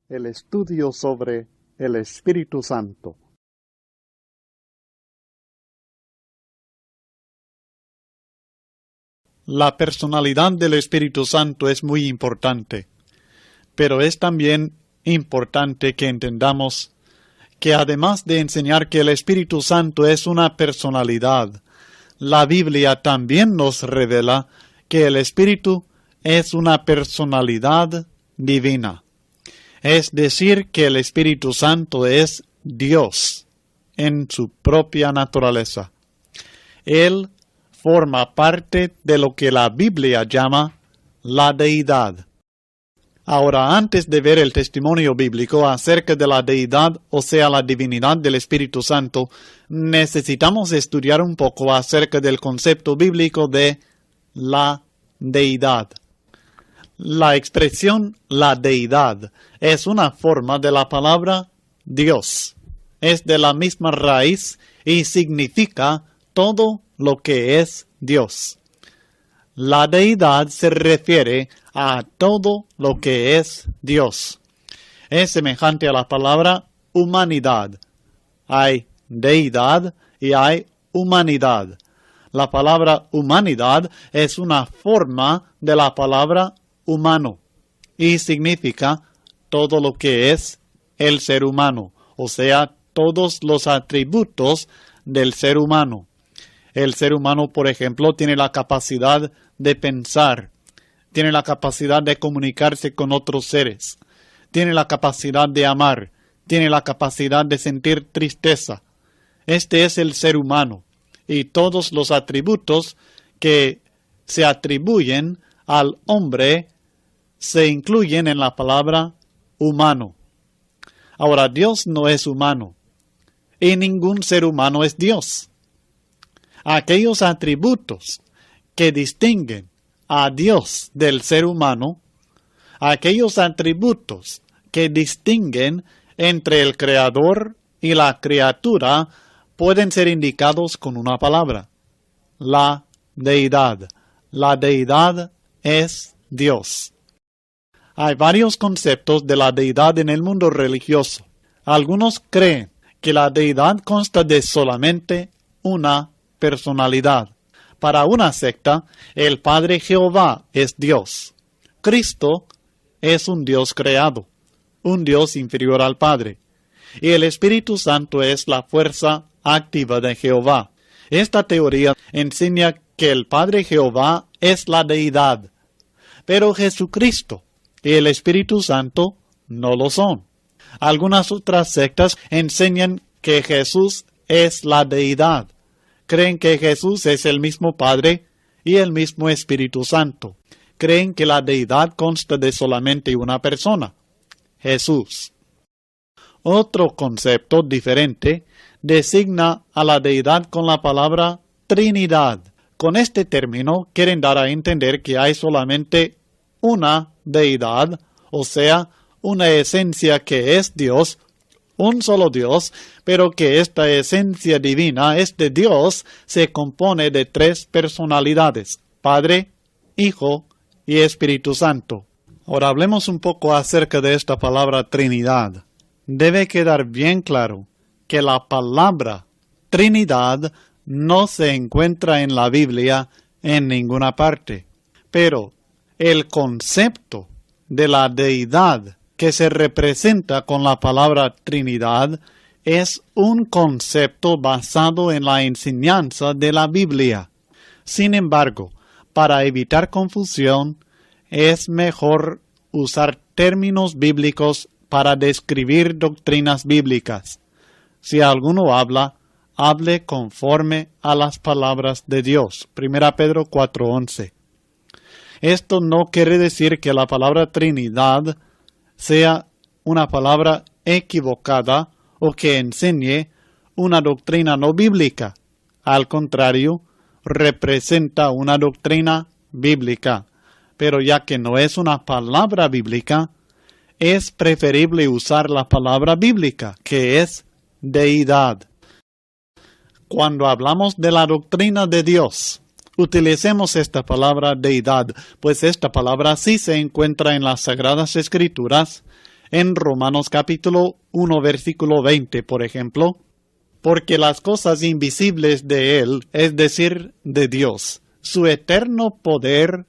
el estudio sobre el Espíritu Santo. La personalidad del Espíritu Santo es muy importante, pero es también importante que entendamos que además de enseñar que el Espíritu Santo es una personalidad, la Biblia también nos revela que el Espíritu es una personalidad divina. Es decir, que el Espíritu Santo es Dios en su propia naturaleza. Él forma parte de lo que la Biblia llama la deidad. Ahora, antes de ver el testimonio bíblico acerca de la deidad, o sea, la divinidad del Espíritu Santo, necesitamos estudiar un poco acerca del concepto bíblico de la deidad. La expresión la deidad es una forma de la palabra Dios. Es de la misma raíz y significa todo lo que es Dios. La deidad se refiere a todo lo que es Dios. Es semejante a la palabra humanidad. Hay deidad y hay humanidad. La palabra humanidad es una forma de la palabra humano y significa todo lo que es el ser humano, o sea, todos los atributos del ser humano. El ser humano, por ejemplo, tiene la capacidad de pensar, tiene la capacidad de comunicarse con otros seres, tiene la capacidad de amar, tiene la capacidad de sentir tristeza. Este es el ser humano y todos los atributos que se atribuyen al hombre se incluyen en la palabra humano. Ahora, Dios no es humano y ningún ser humano es Dios. Aquellos atributos que distinguen a Dios del ser humano, aquellos atributos que distinguen entre el Creador y la criatura, pueden ser indicados con una palabra: la deidad. La deidad es Dios. Hay varios conceptos de la deidad en el mundo religioso. Algunos creen que la deidad consta de solamente una personalidad. Para una secta, el Padre Jehová es Dios. Cristo es un Dios creado, un Dios inferior al Padre. Y el Espíritu Santo es la fuerza activa de Jehová. Esta teoría enseña que el Padre Jehová es la deidad, pero Jesucristo y el Espíritu Santo no lo son. Algunas otras sectas enseñan que Jesús es la deidad. Creen que Jesús es el mismo Padre y el mismo Espíritu Santo. Creen que la deidad consta de solamente una persona, Jesús. Otro concepto diferente designa a la deidad con la palabra Trinidad. Con este término quieren dar a entender que hay solamente una deidad, o sea, una esencia que es Dios, un solo Dios, pero que esta esencia divina, este Dios, se compone de tres personalidades: Padre, Hijo y Espíritu Santo. Ahora hablemos un poco acerca de esta palabra Trinidad. Debe quedar bien claro que la palabra Trinidad no se encuentra en la Biblia en ninguna parte, pero el concepto de la deidad que se representa con la palabra Trinidad es un concepto basado en la enseñanza de la Biblia. Sin embargo, para evitar confusión, es mejor usar términos bíblicos para describir doctrinas bíblicas. Si alguno habla, hable conforme a las palabras de Dios. 1 Pedro 4:11. Esto no quiere decir que la palabra Trinidad sea una palabra equivocada o que enseñe una doctrina no bíblica. Al contrario, representa una doctrina bíblica. Pero ya que no es una palabra bíblica, es preferible usar la palabra bíblica, que es deidad. Cuando hablamos de la doctrina de Dios, utilicemos esta palabra deidad, pues esta palabra sí se encuentra en las Sagradas Escrituras, En Romanos capítulo 1, versículo 20, por ejemplo, porque las cosas invisibles de Él, es decir, de Dios, su eterno poder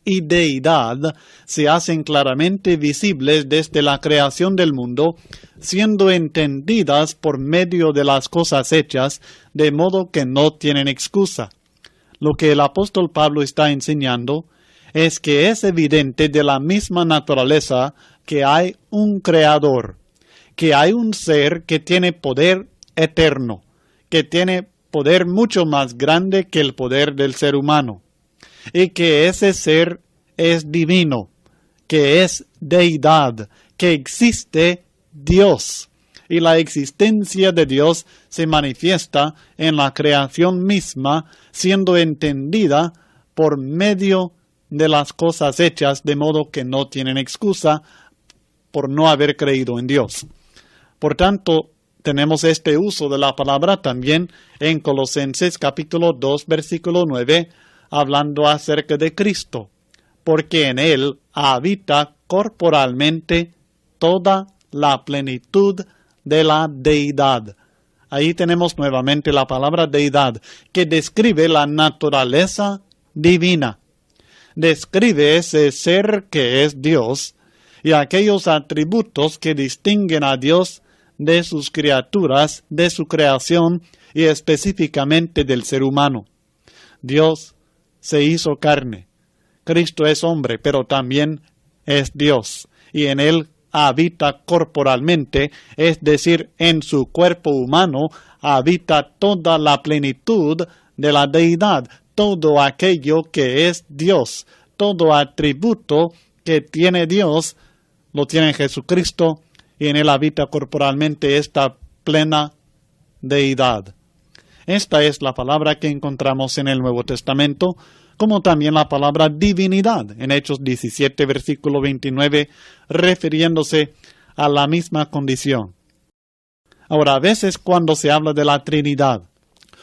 y deidad, se hacen claramente visibles desde la creación del mundo, siendo entendidas por medio de las cosas hechas, de modo que no tienen excusa. Lo que el apóstol Pablo está enseñando es que es evidente de la misma naturaleza que hay un creador, que hay un ser que tiene poder eterno, que tiene poder mucho más grande que el poder del ser humano, y que ese ser es divino, que es deidad, que existe Dios. Y la existencia de Dios se manifiesta en la creación misma, siendo entendida por medio de las cosas hechas, de modo que no tienen excusa por no haber creído en Dios. Por tanto, tenemos este uso de la palabra también en Colosenses capítulo 2, versículo 9, hablando acerca de Cristo, porque en Él habita corporalmente toda la plenitud de la deidad. Ahí tenemos nuevamente la palabra deidad, que describe la naturaleza divina. Describe ese ser que es Dios y aquellos atributos que distinguen a Dios de sus criaturas, de su creación y específicamente del ser humano. Dios se hizo carne. Cristo es hombre, pero también es Dios, y en Él habita corporalmente, es decir, en su cuerpo humano habita toda la plenitud de la deidad, todo aquello que es Dios, todo atributo que tiene Dios, lo tiene Jesucristo, y en Él habita corporalmente esta plena deidad. Esta es la palabra que encontramos en el Nuevo Testamento, como también la palabra divinidad en Hechos 17, versículo 29, refiriéndose a la misma condición. Ahora, a veces cuando se habla de la Trinidad,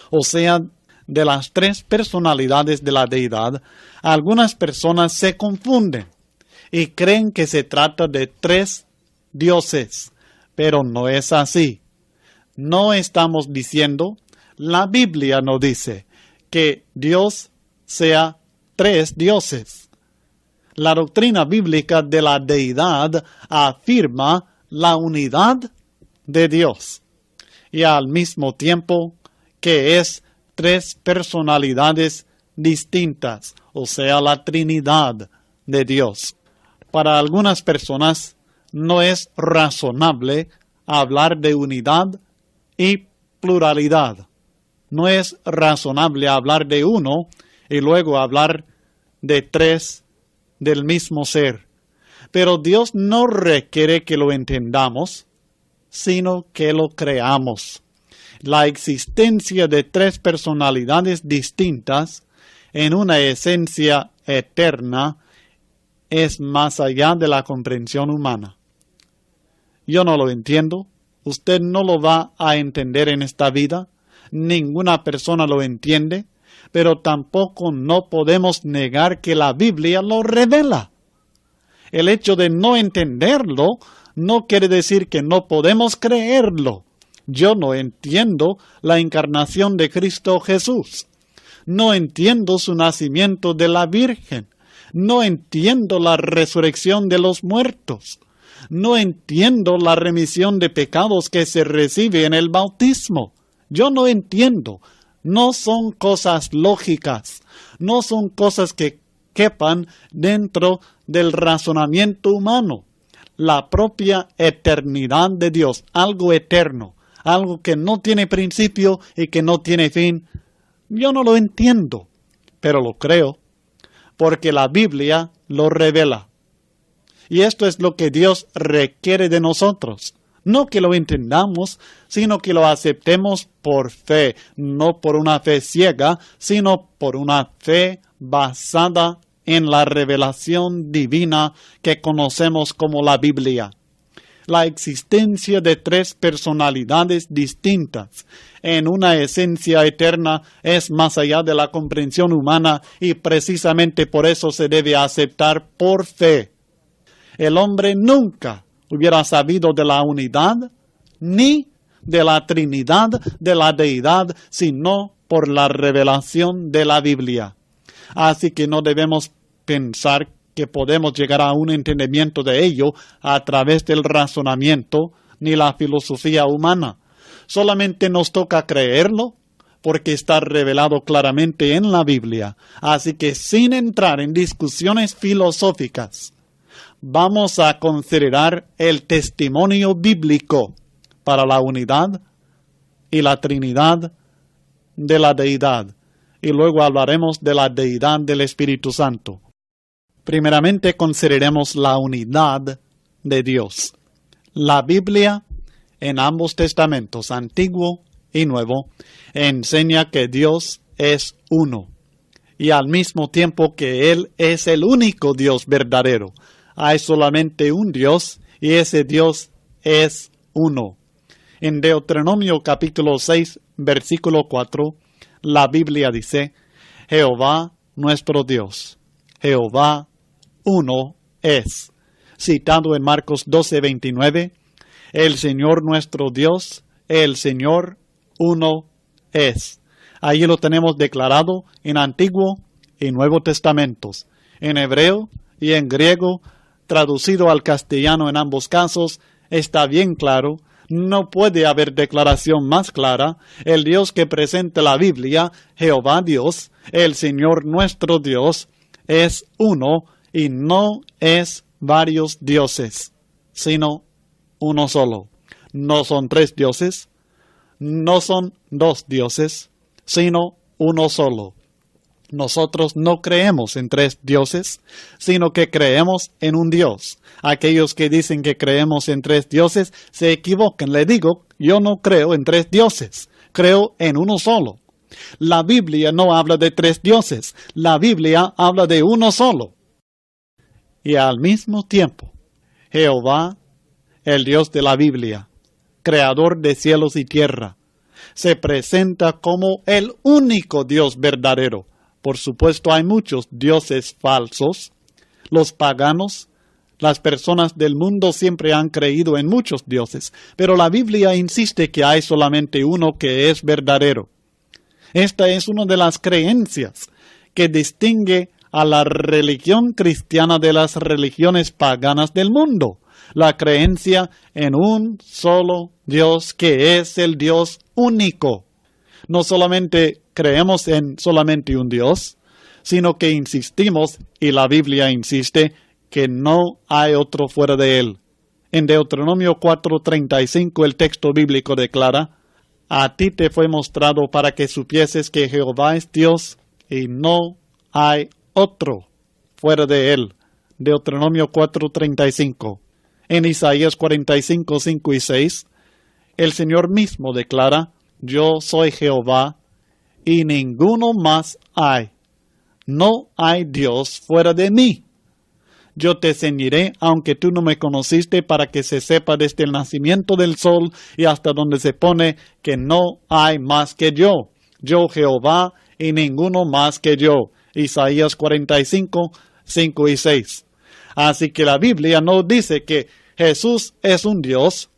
o sea, de las tres personalidades de la deidad, algunas personas se confunden y creen que se trata de tres dioses, pero no es así. No estamos diciendo, la Biblia no dice que Dios sea tres dioses. La doctrina bíblica de la deidad afirma la unidad de Dios y al mismo tiempo que es tres personalidades distintas, o sea, la Trinidad de Dios. Para algunas personas no es razonable hablar de unidad y pluralidad. No es razonable hablar de uno y luego hablar de tres del mismo ser. Pero Dios no requiere que lo entendamos, sino que lo creamos. La existencia de tres personalidades distintas en una esencia eterna es más allá de la comprensión humana. Yo no lo entiendo, usted no lo va a entender en esta vida, ninguna persona lo entiende, pero tampoco no podemos negar que la Biblia lo revela. El hecho de no entenderlo no quiere decir que no podemos creerlo. Yo no entiendo la encarnación de Cristo Jesús. No entiendo su nacimiento de la Virgen. No entiendo la resurrección de los muertos. No entiendo la remisión de pecados que se recibe en el bautismo. Yo no entiendo. No son cosas lógicas. No son cosas que quepan dentro del razonamiento humano. La propia eternidad de Dios, algo eterno, algo que no tiene principio y que no tiene fin, yo no lo entiendo, pero lo creo, porque la Biblia lo revela. Y esto es lo que Dios requiere de nosotros. No que lo entendamos, sino que lo aceptemos por fe, no por una fe ciega, sino por una fe basada en la revelación divina que conocemos como la Biblia. La existencia de tres personalidades distintas en una esencia eterna es más allá de la comprensión humana y precisamente por eso se debe aceptar por fe. El hombre nunca hubiera sabido de la unidad, ni de la Trinidad, de la deidad, sino por la revelación de la Biblia. Así que no debemos pensar que podemos llegar a un entendimiento de ello a través del razonamiento ni la filosofía humana. Solamente nos toca creerlo porque está revelado claramente en la Biblia. Así que sin entrar en discusiones filosóficas, vamos a considerar el testimonio bíblico para la unidad y la Trinidad de la deidad. Y luego hablaremos de la deidad del Espíritu Santo. Primeramente consideremos la unidad de Dios. La Biblia, en ambos testamentos, Antiguo y Nuevo, enseña que Dios es uno. Y al mismo tiempo que Él es el único Dios verdadero. Hay solamente un Dios y ese Dios es uno. En Deuteronomio capítulo 6, versículo 4, la Biblia dice, Jehová nuestro Dios, Jehová uno es. Citado en Marcos 12, 29, el Señor nuestro Dios, el Señor uno es. Ahí lo tenemos declarado en Antiguo y Nuevo Testamentos, en hebreo y en griego, traducido al castellano en ambos casos, está bien claro. No puede haber declaración más clara. El Dios que presenta la Biblia, Jehová Dios, el Señor nuestro Dios, es uno y no es varios dioses, sino uno solo. No son tres dioses, no son dos dioses, sino uno solo. Nosotros no creemos en tres dioses, sino que creemos en un Dios. Aquellos que dicen que creemos en tres dioses se equivocan. Le digo, yo no creo en tres dioses, creo en uno solo. La Biblia no habla de tres dioses, la Biblia habla de uno solo. Y al mismo tiempo, Jehová, el Dios de la Biblia, creador de cielos y tierra, se presenta como el único Dios verdadero. Por supuesto, hay muchos dioses falsos. Los paganos, las personas del mundo siempre han creído en muchos dioses, pero la Biblia insiste que hay solamente uno que es verdadero. Esta es una de las creencias que distingue a la religión cristiana de las religiones paganas del mundo. La creencia en un solo Dios que es el Dios único. No solamente creemos en solamente un Dios, sino que insistimos, y la Biblia insiste, que no hay otro fuera de Él. En Deuteronomio 4:35 el texto bíblico declara, a ti te fue mostrado para que supieses que Jehová es Dios y no hay otro fuera de Él. Deuteronomio 4:35. En Isaías 45, 5 y 6, el Señor mismo declara, yo soy Jehová y ninguno más hay. No hay Dios fuera de mí. Yo te ceñiré, aunque tú no me conociste, para que se sepa desde el nacimiento del sol y hasta donde se pone que no hay más que yo. Yo Jehová y ninguno más que yo. Isaías 45, 5 y 6. Así que la Biblia no dice que Jesús es un Dios,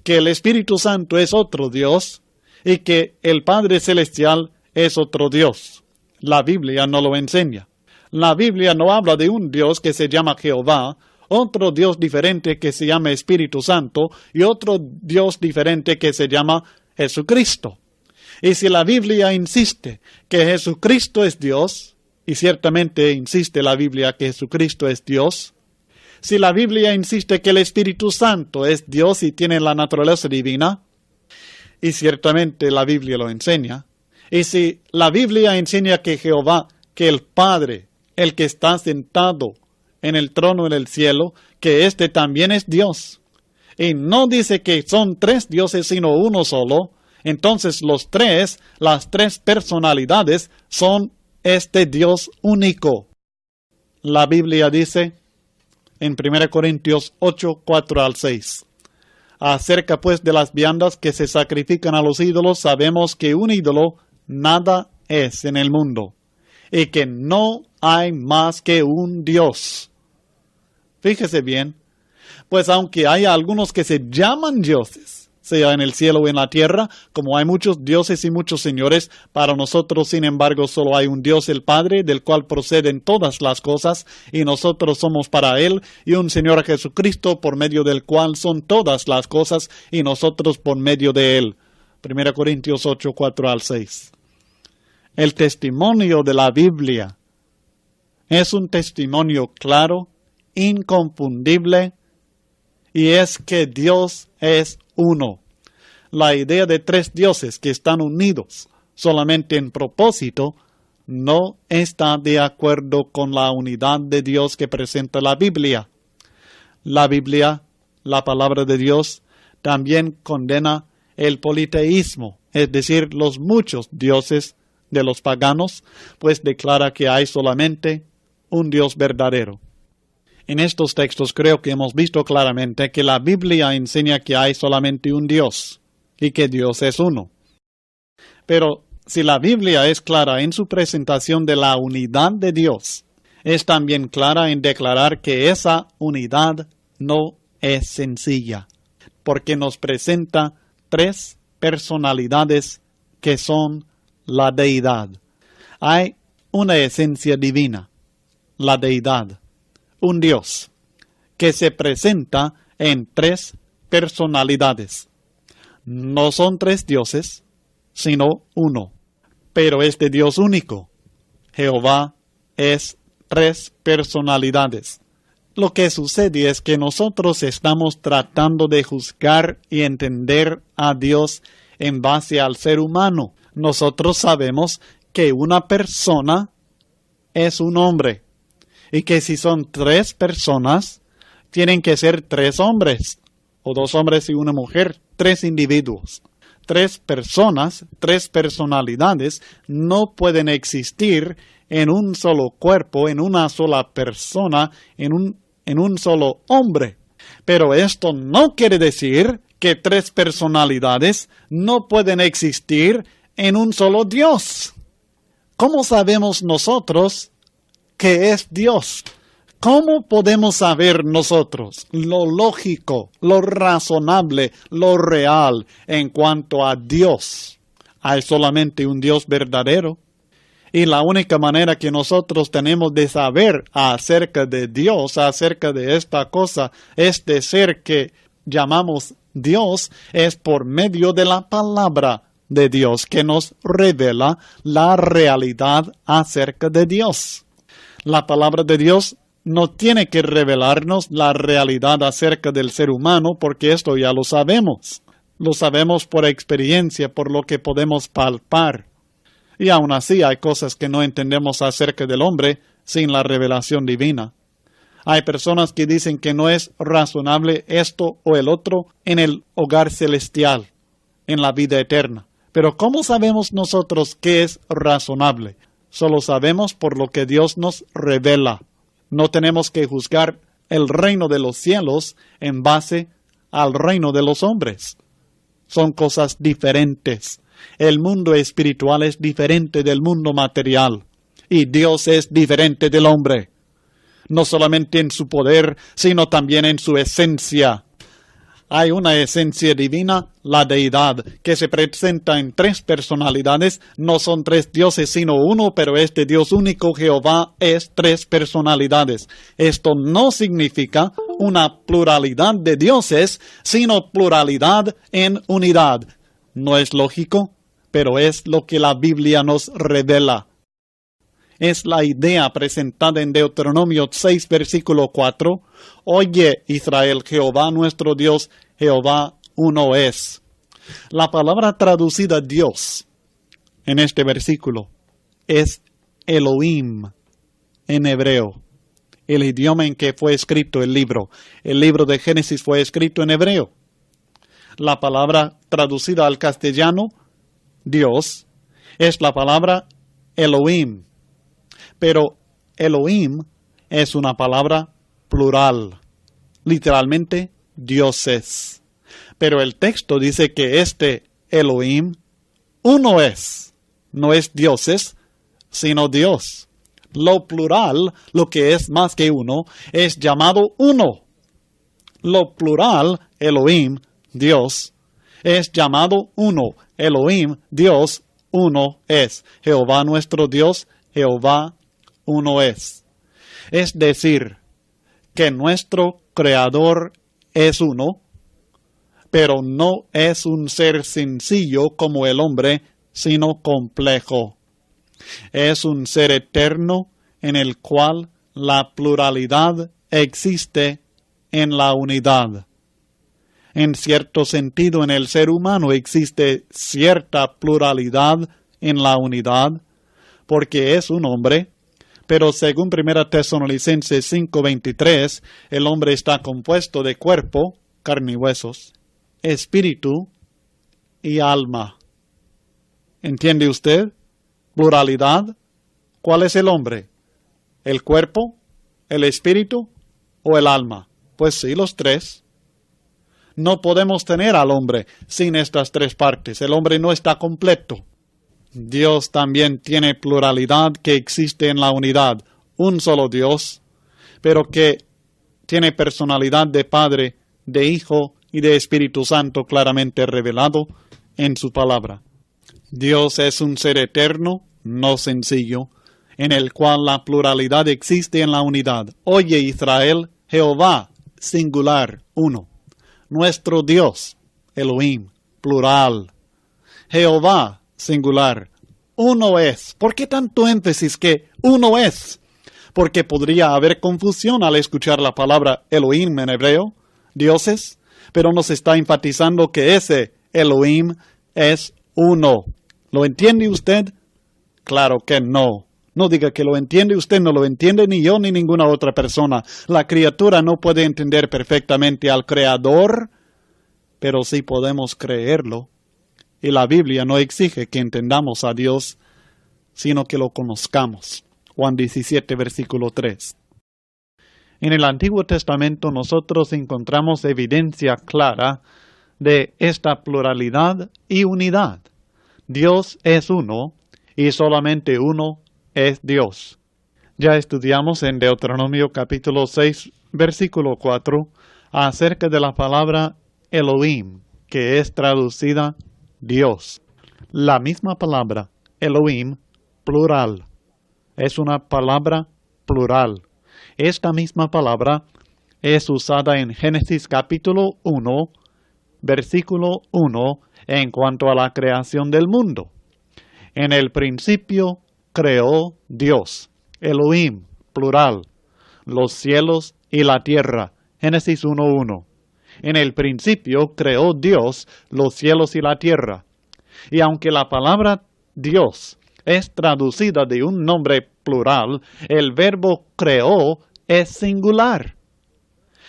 que el Espíritu Santo es otro Dios y que el Padre Celestial es otro Dios. La Biblia no lo enseña. La Biblia no habla de un Dios que se llama Jehová, otro Dios diferente que se llama Espíritu Santo y otro Dios diferente que se llama Jesucristo. Y si la Biblia insiste que Jesucristo es Dios, y ciertamente insiste la Biblia que Jesucristo es Dios, si la Biblia insiste que el Espíritu Santo es Dios y tiene la naturaleza divina, y ciertamente la Biblia lo enseña, y si la Biblia enseña que Jehová, que el Padre, el que está sentado en el trono en el cielo, que éste también es Dios, y no dice que son tres dioses sino uno solo, entonces las tres personalidades son este Dios único. La Biblia dice en 1 Corintios 8, 4 al 6. Acerca pues de las viandas que se sacrifican a los ídolos, sabemos que un ídolo nada es en el mundo, y que no hay más que un Dios. Fíjese bien, Pues aunque haya algunos que se llaman dioses, sea en el cielo o en la tierra, como hay muchos dioses y muchos señores, para nosotros, sin embargo, solo hay un Dios, el Padre, del cual proceden todas las cosas, y nosotros somos para Él, y un Señor Jesucristo, por medio del cual son todas las cosas, y nosotros por medio de Él. 1 Corintios 8, 4 al 6. El testimonio de la Biblia es un testimonio claro, inconfundible, y es que Dios es uno. La idea de tres dioses que están unidos solamente en propósito no está de acuerdo con la unidad de Dios que presenta la Biblia. La Biblia, la palabra de Dios, también condena el politeísmo, es decir, los muchos dioses de los paganos, pues declara que hay solamente un Dios verdadero. En estos textos creo que hemos visto claramente que la Biblia enseña que hay solamente un Dios y que Dios es uno. Pero si la Biblia es clara en su presentación de la unidad de Dios, es también clara en declarar que esa unidad no es sencilla, porque nos presenta tres personalidades que son la deidad. Hay una esencia divina, la deidad. Un Dios que se presenta en tres personalidades. No son tres dioses, sino uno. Pero este Dios único, Jehová, es tres personalidades. Lo que sucede es que nosotros estamos tratando de juzgar y entender a Dios en base al ser humano. Nosotros sabemos que una persona es un hombre. Y que si son tres personas, tienen que ser tres hombres, o dos hombres y una mujer, tres individuos. Tres personas, tres personalidades, no pueden existir en un solo cuerpo, en una sola persona, en un solo hombre. Pero esto no quiere decir que tres personalidades no pueden existir en un solo Dios. ¿Cómo sabemos nosotros que es Dios? ¿Cómo podemos saber nosotros lo lógico, lo razonable, lo real en cuanto a Dios? Hay solamente un Dios verdadero. Y la única manera que nosotros tenemos de saber acerca de Dios, acerca de esta cosa, este ser que llamamos Dios, es por medio de la palabra de Dios que nos revela la realidad acerca de Dios. La palabra de Dios no tiene que revelarnos la realidad acerca del ser humano, porque esto ya lo sabemos. Lo sabemos por experiencia, por lo que podemos palpar. Y aún así hay cosas que no entendemos acerca del hombre sin la revelación divina. Hay personas que dicen que no es razonable esto o el otro en el hogar celestial, en la vida eterna. Pero ¿cómo sabemos nosotros qué es razonable? Solo sabemos por lo que Dios nos revela. No tenemos que juzgar el reino de los cielos en base al reino de los hombres. Son cosas diferentes. El mundo espiritual es diferente del mundo material. Y Dios es diferente del hombre. No solamente en su poder, sino también en su esencia. Hay una esencia divina, la deidad, que se presenta en tres personalidades. No son tres dioses, sino uno, pero este Dios único, Jehová, es tres personalidades. Esto no significa una pluralidad de dioses, sino pluralidad en unidad. No es lógico, pero es lo que la Biblia nos revela. Es la idea presentada en Deuteronomio 6, versículo 4. Oye, Israel, Jehová nuestro Dios, Jehová uno es. La palabra traducida Dios en este versículo es Elohim en hebreo, el idioma en que fue escrito el libro. El libro de Génesis fue escrito en hebreo. La palabra traducida al castellano, Dios, es la palabra Elohim. Pero Elohim es una palabra plural, literalmente dioses. Pero el texto dice que este Elohim uno es, no es dioses, sino Dios. Lo plural, lo que es más que uno, es llamado uno. Lo plural, Elohim, Dios, es llamado uno. Elohim, Dios, uno es. Jehová nuestro Dios, Jehová uno es. Es decir, que nuestro Creador es uno, pero no es un ser sencillo como el hombre, sino complejo. Es un ser eterno en el cual la pluralidad existe en la unidad. En cierto sentido, en el ser humano existe cierta pluralidad en la unidad, porque es un hombre, pero según 1 Tesalonicenses 5:23, el hombre está compuesto de cuerpo, carne y huesos, espíritu y alma. ¿Entiende usted? Pluralidad. ¿Cuál es el hombre? ¿El cuerpo, el espíritu o el alma? Pues sí, los tres. No podemos tener al hombre sin estas tres partes. El hombre no está completo. Dios también tiene pluralidad que existe en la unidad. Un solo Dios, pero que tiene personalidad de Padre, de Hijo y de Espíritu Santo claramente revelado en su palabra. Dios es un ser eterno, no sencillo, en el cual la pluralidad existe en la unidad. Oye Israel, Jehová, singular, uno. Nuestro Dios, Elohim, plural. Jehová, singular, uno es. ¿Por qué tanto énfasis que uno es? Porque podría haber confusión al escuchar la palabra Elohim en hebreo, dioses, pero nos está enfatizando que ese Elohim es uno. ¿Lo entiende usted? Claro que no. No diga que lo entiende, usted no lo entiende, ni yo ni ninguna otra persona. La criatura no puede entender perfectamente al Creador, pero sí podemos creerlo. Y la Biblia no exige que entendamos a Dios, sino que lo conozcamos. Juan 17, versículo 3. En el Antiguo Testamento nosotros encontramos evidencia clara de esta pluralidad y unidad. Dios es uno y solamente uno es Dios. Ya estudiamos en Deuteronomio capítulo 6, versículo 4, acerca de la palabra Elohim, que es traducida Dios. La misma palabra, Elohim, plural. Es una palabra plural. Esta misma palabra es usada en Génesis capítulo 1, versículo 1, en cuanto a la creación del mundo. En el principio creó Dios, Elohim, plural, los cielos y la tierra. Génesis 1:1. En el principio creó Dios los cielos y la tierra. Y aunque la palabra Dios es traducida de un nombre plural, el verbo creó es singular.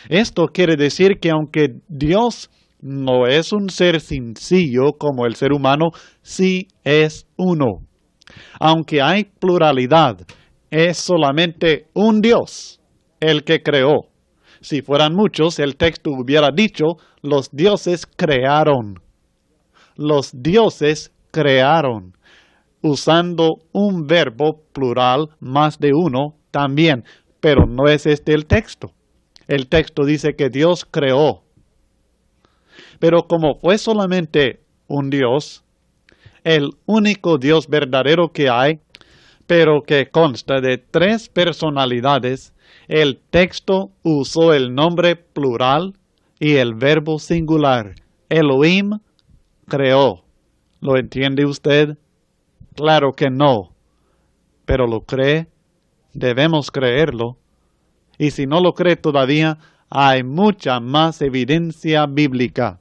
Esto quiere decir que aunque Dios no es un ser sencillo como el ser humano, sí es uno. Aunque hay pluralidad, es solamente un Dios el que creó. Si fueran muchos, el texto hubiera dicho, los dioses crearon. Los dioses crearon, usando un verbo plural más de uno también, pero no es este el texto. El texto dice que Dios creó. Pero como fue solamente un Dios, el único Dios verdadero que hay, pero que consta de tres personalidades, el texto usó el nombre plural y el verbo singular. Elohim creó. ¿Lo entiende usted? Claro que no. Pero lo cree. Debemos creerlo. Y si no lo cree todavía, hay mucha más evidencia bíblica.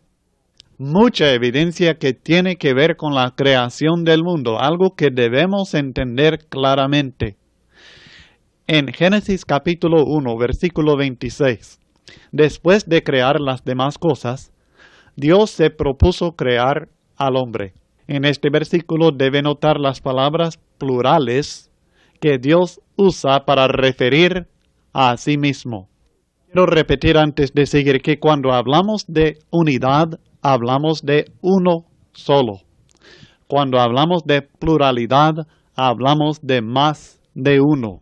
Mucha evidencia que tiene que ver con la creación del mundo, algo que debemos entender claramente. En Génesis capítulo 1, versículo 26, después de crear las demás cosas, Dios se propuso crear al hombre. En este versículo debe notar las palabras plurales que Dios usa para referir a sí mismo. Quiero repetir antes de seguir que cuando hablamos de unidad, hablamos de uno solo. Cuando hablamos de pluralidad, hablamos de más de uno.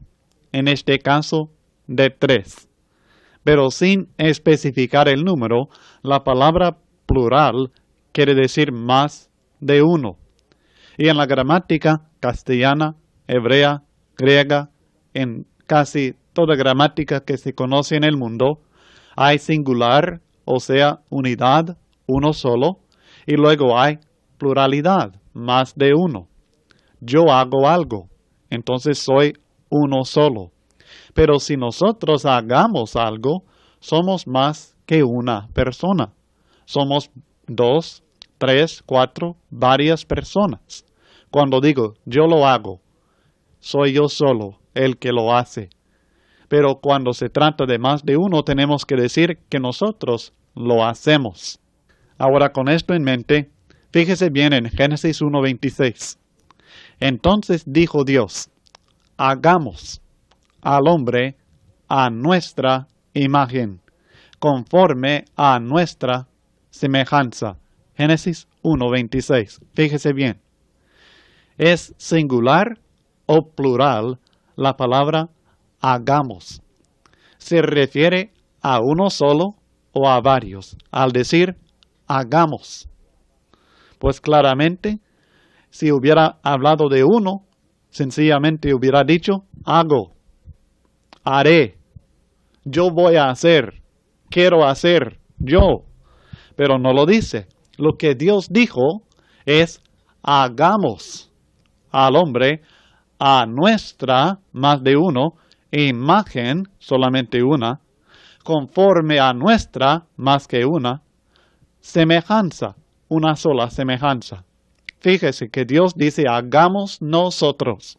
En este caso, de tres. Pero sin especificar el número, la palabra plural quiere decir más de uno. Y en la gramática castellana, hebrea, griega, en casi toda gramática que se conoce en el mundo, hay singular, o sea, unidad, uno solo, y luego hay pluralidad, más de uno. Yo hago algo, entonces soy uno solo. Pero si nosotros hagamos algo, somos más que una persona. Somos 2, 3, 4, varias personas. Cuando digo yo lo hago, soy yo solo el que lo hace. Pero cuando se trata de más de uno, tenemos que decir que nosotros lo hacemos. Ahora, con esto en mente, fíjese bien en Génesis 1:26. Entonces dijo Dios, hagamos al hombre a nuestra imagen, conforme a nuestra semejanza. Génesis 1:26. Fíjese bien. ¿Es singular o plural la palabra hagamos? ¿Se refiere a uno solo o a varios al decir hagamos? Pues claramente, si hubiera hablado de uno, sencillamente hubiera dicho hago, haré, yo voy a hacer, quiero hacer, yo. Pero no lo dice. Lo que Dios dijo es hagamos al hombre a nuestra, más de uno, imagen, solamente una, conforme a nuestra, más que una, semejanza, una sola semejanza. Fíjese que Dios dice hagamos nosotros.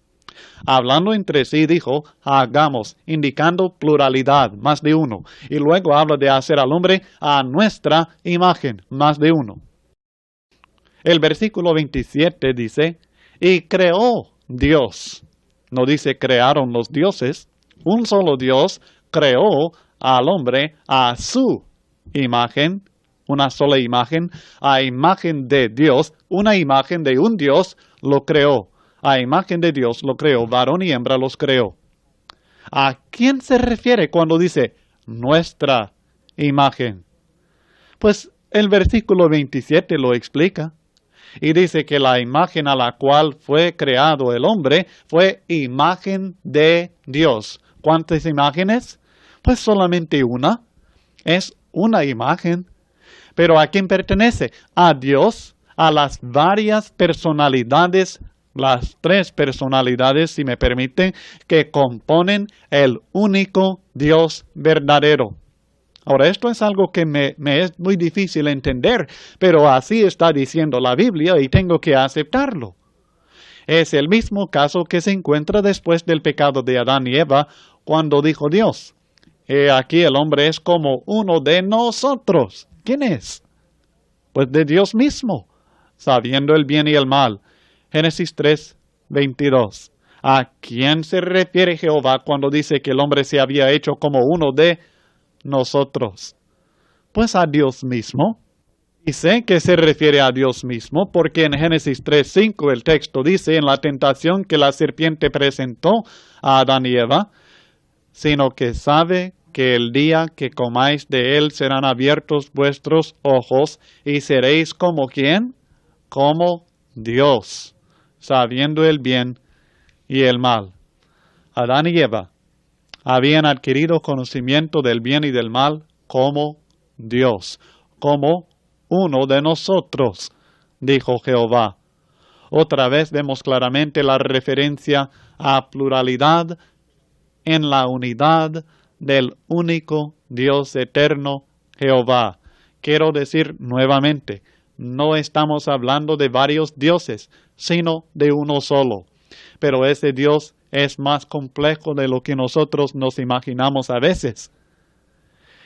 Hablando entre sí dijo hagamos, indicando pluralidad, más de uno. Y luego habla de hacer al hombre a nuestra imagen, más de uno. El versículo 27 dice, y creó Dios. No dice crearon los dioses. Un solo Dios creó al hombre a su imagen, una sola imagen, a imagen de Dios, una imagen de un Dios lo creó. A imagen de Dios lo creó, varón y hembra los creó. ¿A quién se refiere cuando dice nuestra imagen? Pues el versículo 27 lo explica. Y dice que la imagen a la cual fue creado el hombre fue imagen de Dios. ¿Cuántas imágenes? Pues solamente una. Es una imagen. ¿Pero a quién pertenece? A Dios, a las varias personalidades, las tres personalidades, si me permiten, que componen el único Dios verdadero. Ahora, esto es algo que me es muy difícil entender, pero así está diciendo la Biblia y tengo que aceptarlo. Es el mismo caso que se encuentra después del pecado de Adán y Eva, cuando dijo Dios, aquí el hombre es como uno de nosotros. ¿Quién es? Pues de Dios mismo, sabiendo el bien y el mal. Génesis 3:22. ¿A quién se refiere Jehová cuando dice que el hombre se había hecho como uno de nosotros? Pues a Dios mismo. Y sé que se refiere a Dios mismo porque en Génesis 3:5 el texto dice en la tentación que la serpiente presentó a Adán y Eva, sino que sabe que el día que comáis de él serán abiertos vuestros ojos y seréis como ¿quién? Como Dios, sabiendo el bien y el mal. Adán y Eva habían adquirido conocimiento del bien y del mal como Dios, como uno de nosotros, dijo Jehová. Otra vez vemos claramente la referencia a pluralidad en la unidad del único Dios eterno, Jehová. Quiero decir nuevamente, no estamos hablando de varios dioses, sino de uno solo. Pero ese Dios es más complejo de lo que nosotros nos imaginamos a veces.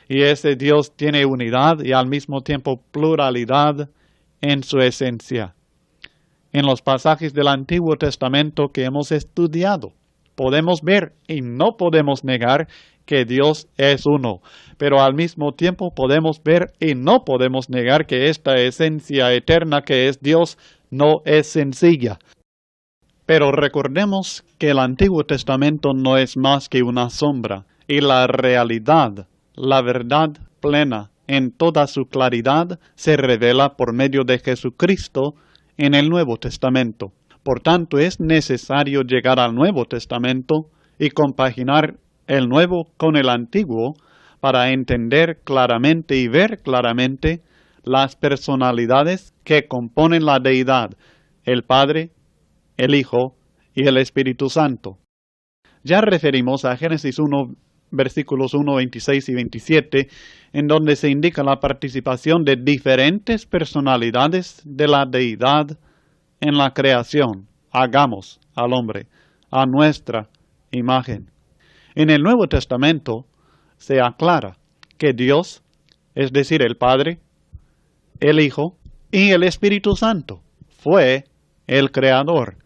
Y ese Dios tiene unidad y al mismo tiempo pluralidad en su esencia. En los pasajes del Antiguo Testamento que hemos estudiado, podemos ver y no podemos negar que Dios es uno, pero al mismo tiempo podemos ver y no podemos negar que esta esencia eterna que es Dios no es sencilla. Pero recordemos que el Antiguo Testamento no es más que una sombra, y la realidad, la verdad plena en toda su claridad se revela por medio de Jesucristo en el Nuevo Testamento. Por tanto, es necesario llegar al Nuevo Testamento y compaginar el Nuevo con el Antiguo para entender claramente y ver claramente las personalidades que componen la deidad, el Padre, el Hijo y el Espíritu Santo. Ya referimos a Génesis 1, versículos 1, 26 y 27, en donde se indica la participación de diferentes personalidades de la deidad en la creación. Hagamos al hombre a nuestra imagen. En el Nuevo Testamento se aclara que Dios, es decir, el Padre, el Hijo y el Espíritu Santo, fue el Creador.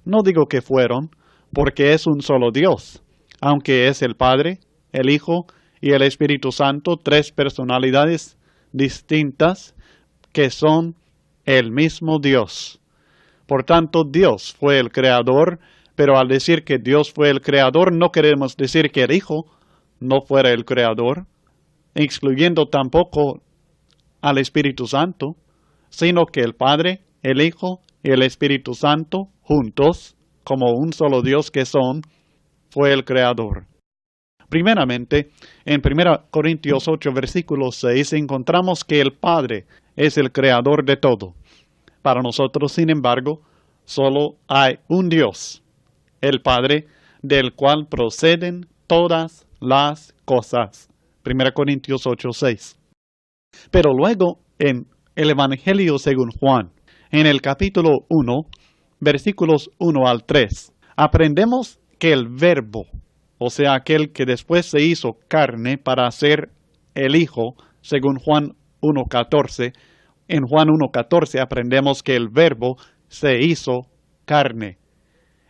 No digo que fueron, porque es un solo Dios, aunque es el Padre, el Hijo y el Espíritu Santo, tres personalidades distintas que son el mismo Dios. Por tanto, Dios fue el Creador, pero al decir que Dios fue el Creador, no queremos decir que el Hijo no fuera el Creador, excluyendo tampoco al Espíritu Santo, sino que el Padre, el Hijo y el Espíritu Santo, juntos, como un solo Dios que son, fue el Creador. Primeramente, en 1 Corintios 8, versículo 6, encontramos que el Padre es el Creador de todo. Para nosotros, sin embargo, solo hay un Dios, el Padre, del cual proceden todas las cosas. 1 Corintios 8, 6. Pero luego, en el Evangelio según Juan, en el capítulo 1, versículos 1 al 3, aprendemos que el Verbo, o sea, aquel que después se hizo carne para ser el Hijo, según Juan 1:14, en Juan 1:14 aprendemos que el Verbo se hizo carne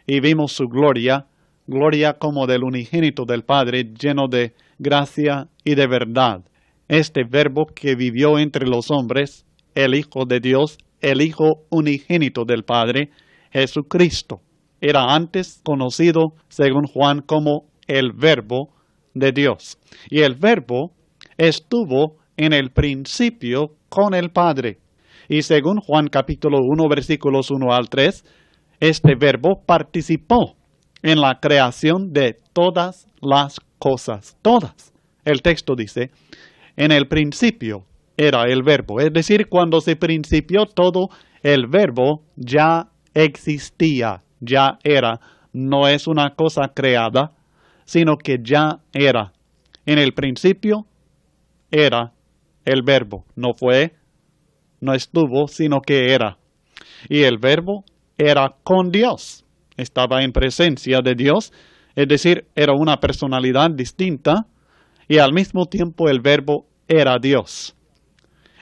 y vimos su gloria, gloria como del unigénito del Padre, lleno de gracia y de verdad. Este Verbo que vivió entre los hombres, el Hijo de Dios, el Hijo unigénito del Padre, Jesucristo, era antes conocido, según Juan, como el Verbo de Dios. Y el Verbo estuvo en el principio con el Padre. Y según Juan capítulo 1, versículos 1 al 3, este Verbo participó en la creación de todas las cosas. Todas. El texto dice, en el principio era el Verbo. Es decir, cuando se principió todo, el Verbo ya existía, ya era. No es una cosa creada, sino que ya era. En el principio era el Verbo. No fue, no estuvo, sino que era. Y el Verbo era con Dios. Estaba en presencia de Dios, es decir, era una personalidad distinta, y al mismo tiempo el Verbo era Dios.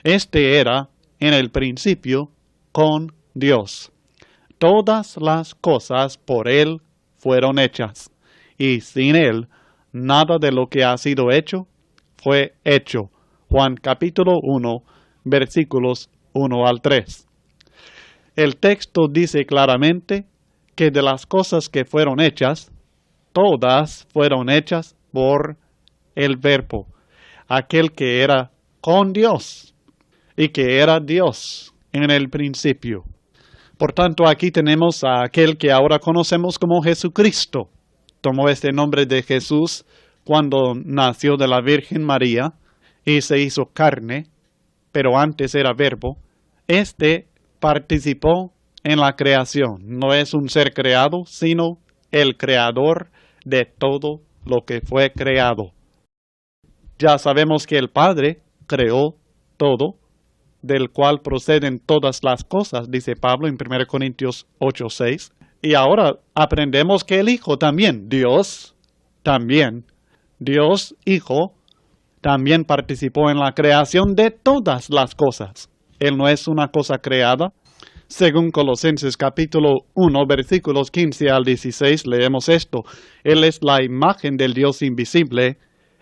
Este era en el principio con Dios. Todas las cosas por Él fueron hechas, y sin Él nada de lo que ha sido hecho fue hecho. Juan capítulo 1, versículos 1 al 3. El texto dice claramente que de las cosas que fueron hechas, todas fueron hechas por el Verbo, aquel que era con Dios y que era Dios en el principio. Por tanto, aquí tenemos a aquel que ahora conocemos como Jesucristo. Tomó este nombre de Jesús cuando nació de la Virgen María y se hizo carne, pero antes era Verbo. Este participó en la creación. No es un ser creado, sino el creador de todo lo que fue creado. Ya sabemos que el Padre creó todo, del cual proceden todas las cosas, dice Pablo en 1 Corintios 8:6. Y ahora aprendemos que el Hijo también, Dios Hijo, también participó en la creación de todas las cosas. Él no es una cosa creada. Según Colosenses capítulo 1, versículos 15 al 16, leemos esto. Él es la imagen del Dios invisible,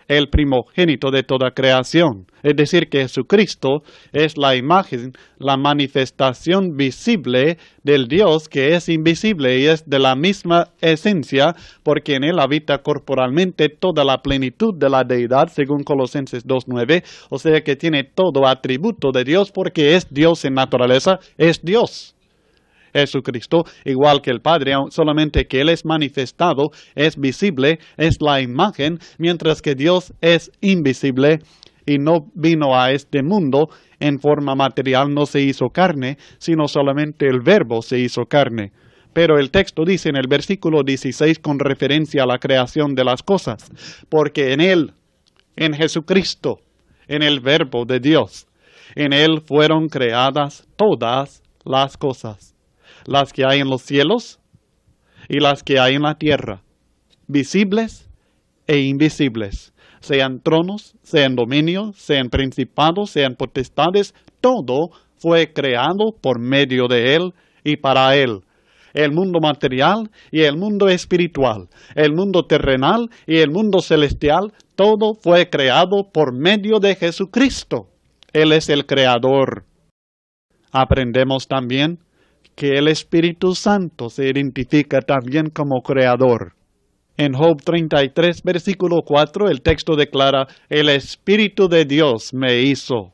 el primogénito de toda creación. Es decir, que Jesucristo es la imagen, la manifestación visible del Dios que es invisible y es de la misma esencia, porque en Él habita corporalmente toda la plenitud de la deidad, según Colosenses 2:9. O sea que tiene todo atributo de Dios, porque es Dios en naturaleza, es Dios. Jesucristo, igual que el Padre, solamente que Él es manifestado, es visible, es la imagen, mientras que Dios es invisible y no vino a este mundo en forma material, no se hizo carne, sino solamente el Verbo se hizo carne. Pero el texto dice en el versículo 16 con referencia a la creación de las cosas, porque en Él, en Jesucristo, en el Verbo de Dios, en Él fueron creadas todas las cosas, las que hay en los cielos y las que hay en la tierra, visibles e invisibles, sean tronos, sean dominios, sean principados, sean potestades, todo fue creado por medio de Él y para Él. El mundo material y el mundo espiritual, el mundo terrenal y el mundo celestial, todo fue creado por medio de Jesucristo. Él es el creador. Aprendemos también que el Espíritu Santo se identifica también como creador. En Job 33, versículo 4, el texto declara, el Espíritu de Dios me hizo.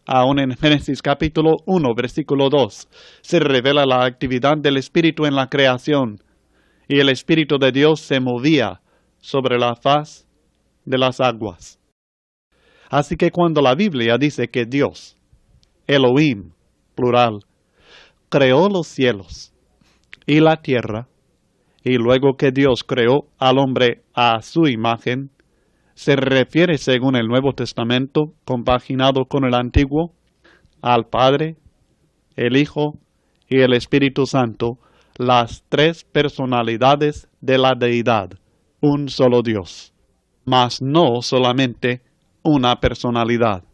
Aún en Génesis capítulo 1, versículo 2, se revela la actividad del Espíritu en la creación, y el Espíritu de Dios se movía sobre la faz de las aguas. Así que cuando la Biblia dice que Dios, Elohim, plural, creó los cielos y la tierra, y luego que Dios creó al hombre a su imagen, se refiere, según el Nuevo Testamento, compaginado con el Antiguo, al Padre, el Hijo y el Espíritu Santo, las tres personalidades de la deidad, un solo Dios, mas no solamente una personalidad.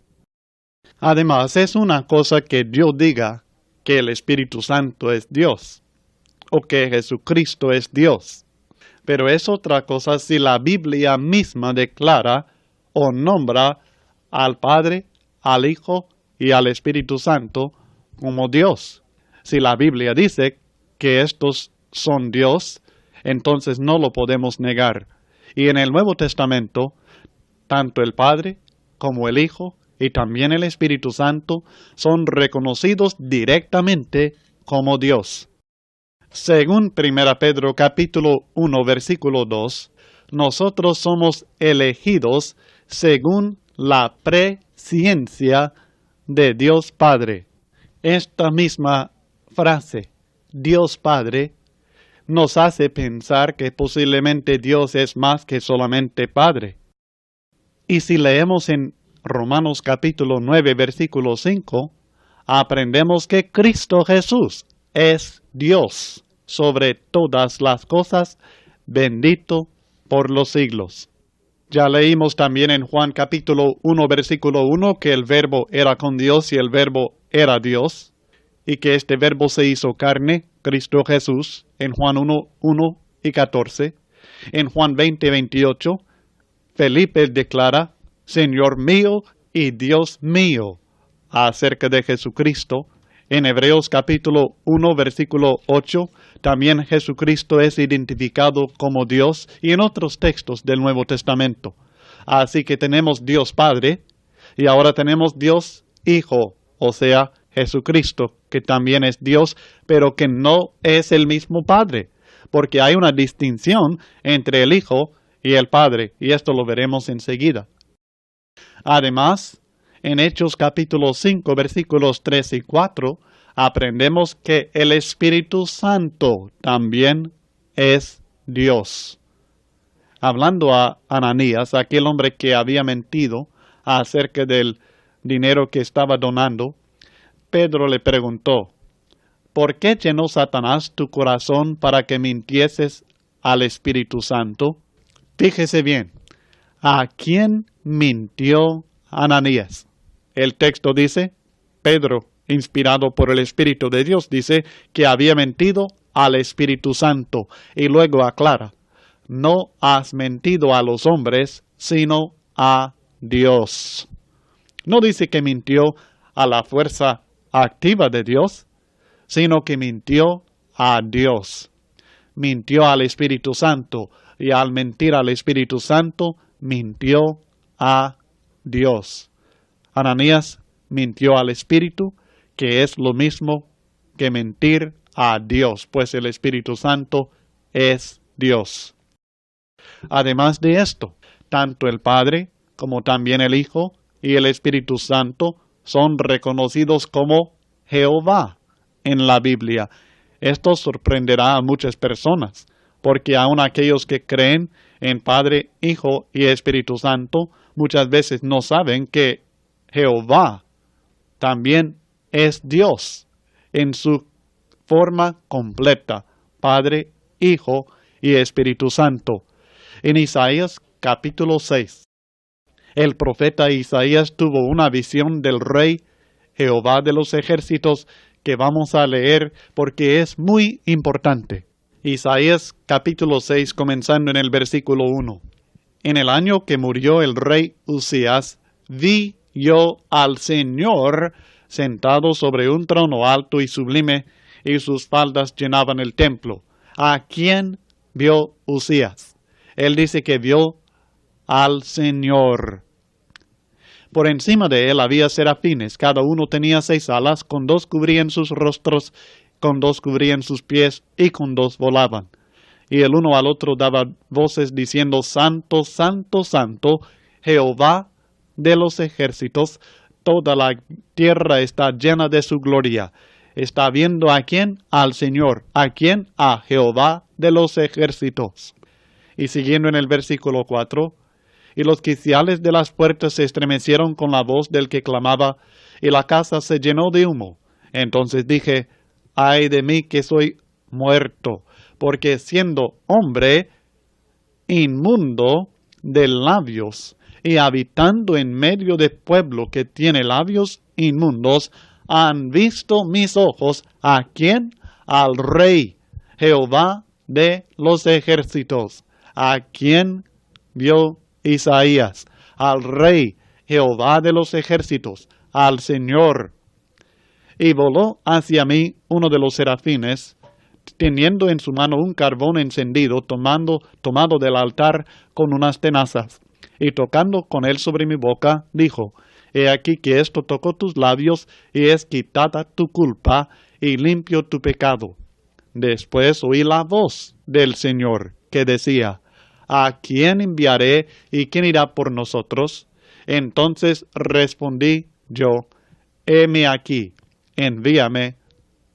Además, es una cosa que Dios diga que el Espíritu Santo es Dios, o que Jesucristo es Dios. Pero es otra cosa si la Biblia misma declara o nombra al Padre, al Hijo y al Espíritu Santo como Dios. Si la Biblia dice que estos son Dios, entonces no lo podemos negar. Y en el Nuevo Testamento, tanto el Padre como el Hijo y también el Espíritu Santo son reconocidos directamente como Dios. Según 1 Pedro capítulo 1 versículo 2, nosotros somos elegidos según la presciencia de Dios Padre. Esta misma frase, Dios Padre, nos hace pensar que posiblemente Dios es más que solamente Padre. Y si leemos en Romanos capítulo 9 versículo 5, aprendemos que Cristo Jesús es Dios sobre todas las cosas, bendito por los siglos. Ya leímos también en Juan capítulo 1 versículo 1 que el Verbo era con Dios y el Verbo era Dios, y que este Verbo se hizo carne, Cristo Jesús, en Juan 1 y 14. En Juan 20, 28, Felipe declara, Señor mío y Dios mío, acerca de Jesucristo. En Hebreos capítulo 1 versículo 8, también Jesucristo es identificado como Dios y en otros textos del Nuevo Testamento. Así que tenemos Dios Padre y ahora tenemos Dios Hijo, o sea, Jesucristo, que también es Dios, pero que no es el mismo Padre, porque hay una distinción entre el Hijo y el Padre, y esto lo veremos enseguida. Además, en Hechos capítulo 5, versículos 3 y 4, aprendemos que el Espíritu Santo también es Dios. Hablando a Ananías, aquel hombre que había mentido acerca del dinero que estaba donando, Pedro le preguntó, ¿por qué llenó Satanás tu corazón para que mintieses al Espíritu Santo? Fíjese bien, ¿a quién mintió Ananías? El texto dice, Pedro, inspirado por el Espíritu de Dios, dice que había mentido al Espíritu Santo. Y luego aclara, no has mentido a los hombres, sino a Dios. No dice que mintió a la fuerza activa de Dios, sino que mintió a Dios. Mintió al Espíritu Santo, y al mentir al Espíritu Santo, mintió a Dios. Ananías mintió al Espíritu, que es lo mismo que mentir a Dios, pues el Espíritu Santo es Dios. Además de esto, tanto el Padre como también el Hijo y el Espíritu Santo son reconocidos como Jehová en la Biblia. Esto sorprenderá a muchas personas, porque aun aquellos que creen en Padre, Hijo y Espíritu Santo muchas veces no saben que Jehová también es Dios en su forma completa, Padre, Hijo y Espíritu Santo. En Isaías capítulo 6, el profeta Isaías tuvo una visión del Rey Jehová de los ejércitos que vamos a leer porque es muy importante. Isaías capítulo 6, comenzando en el versículo 1. En el año que murió el rey Usías, vi yo al Señor sentado sobre un trono alto y sublime, y sus faldas llenaban el templo. ¿A quién vio Usías? Él dice que vio al Señor. Por encima de él había serafines, cada uno tenía 6 alas, con 2 cubrían sus rostros, con 2 cubrían sus pies, y con 2 volaban. Y el uno al otro daba voces diciendo, Santo, Santo, Santo, Jehová de los ejércitos, toda la tierra está llena de su gloria. ¿Está viendo a quién? Al Señor. ¿A quién? A Jehová de los ejércitos. Y siguiendo en el versículo 4, y los quiciales de las puertas se estremecieron con la voz del que clamaba, y la casa se llenó de humo. Entonces dije, ay de mí que soy muerto, porque siendo hombre inmundo de labios, y habitando en medio de pueblo que tiene labios inmundos, han visto mis ojos, ¿a quién? Al Rey, Jehová de los ejércitos. ¿A quién vio Isaías? Al Rey, Jehová de los ejércitos, al Señor. Y voló hacia mí uno de los serafines, teniendo en su mano un carbón encendido, tomado del altar con unas tenazas, y tocando con él sobre mi boca, dijo, He aquí que esto tocó tus labios, y es quitada tu culpa, y limpio tu pecado. Después oí la voz del Señor, que decía, ¿A quién enviaré, y quién irá por nosotros? Entonces respondí yo, heme aquí, envíame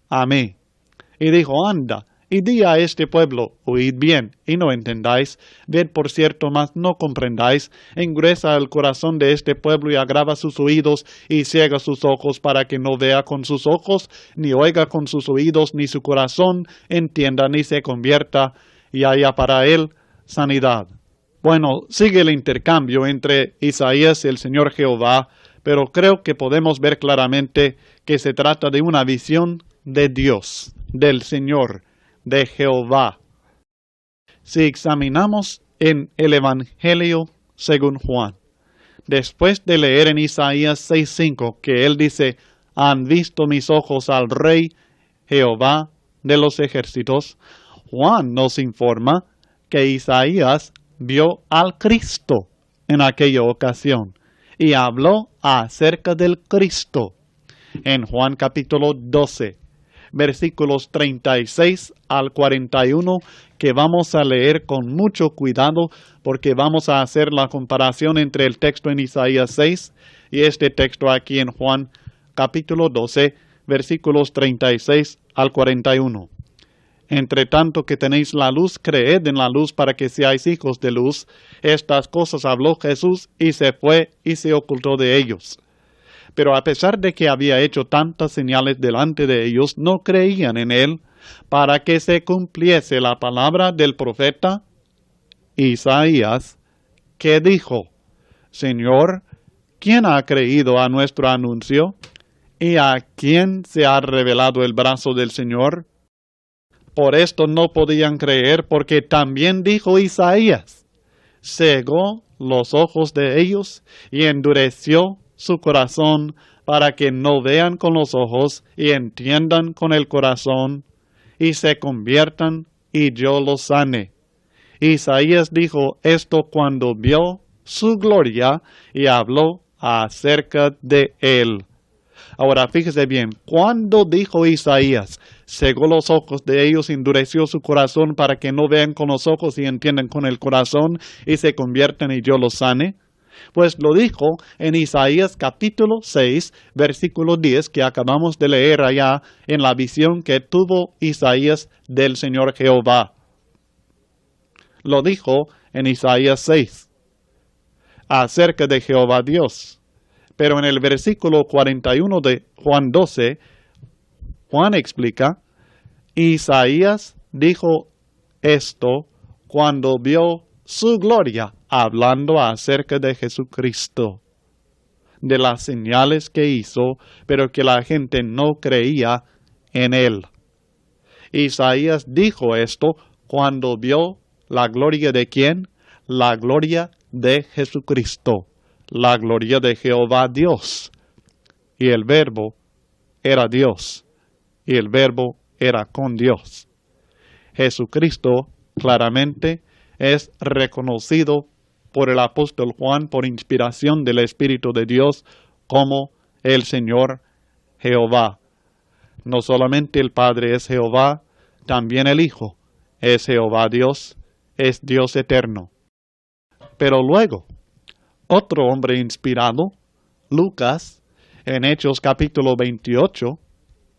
a mí. Y dijo, anda, y di a este pueblo, oíd bien, y no entendáis, ved por cierto, mas no comprendáis, engruesa el corazón de este pueblo y agrava sus oídos, y ciega sus ojos, para que no vea con sus ojos, ni oiga con sus oídos, ni su corazón entienda, ni se convierta, y haya para él sanidad. Bueno, sigue el intercambio entre Isaías y el Señor Jehová, pero creo que podemos ver claramente que se trata de una visión de Dios, del Señor, de Jehová. Si examinamos en el Evangelio según Juan, después de leer en Isaías 6:5 que él dice, han visto mis ojos al Rey Jehová de los ejércitos, Juan nos informa que Isaías vio al Cristo en aquella ocasión y habló acerca del Cristo en Juan capítulo 12. Versículos 36 al 41, que vamos a leer con mucho cuidado porque vamos a hacer la comparación entre el texto en Isaías 6 y este texto aquí en Juan capítulo 12, versículos 36 al 41. Entre tanto que tenéis la luz, creed en la luz para que seáis hijos de luz. Estas cosas habló Jesús y se fue y se ocultó de ellos. Pero a pesar de que había hecho tantas señales delante de ellos, no creían en él, para que se cumpliese la palabra del profeta Isaías, que dijo, Señor, ¿quién ha creído a nuestro anuncio? ¿Y a quién se ha revelado el brazo del Señor? Por esto no podían creer, porque también dijo Isaías, cegó los ojos de ellos y endureció su corazón para que no vean con los ojos y entiendan con el corazón y se conviertan y yo los sane. Isaías dijo esto cuando vio su gloria y habló acerca de él. Ahora fíjese bien, cuando dijo Isaías, cegó los ojos de ellos, endureció su corazón para que no vean con los ojos y entiendan con el corazón y se conviertan y yo los sane. Pues lo dijo en Isaías capítulo 6, versículo 10, que acabamos de leer allá en la visión que tuvo Isaías del Señor Jehová. Lo dijo en Isaías 6, acerca de Jehová Dios. Pero en el versículo 41 de Juan 12, Juan explica, Isaías dijo esto cuando vio su gloria, hablando acerca de Jesucristo, de las señales que hizo, pero que la gente no creía en él. Isaías dijo esto cuando vio la gloria de ¿quién? La gloria de Jesucristo, la gloria de Jehová Dios. Y el Verbo era Dios, y el Verbo era con Dios. Jesucristo claramente es reconocido por el apóstol Juan por inspiración del Espíritu de Dios como el Señor Jehová. No solamente el Padre es Jehová, también el Hijo es Jehová Dios, es Dios eterno. Pero luego, otro hombre inspirado, Lucas, en Hechos capítulo 28,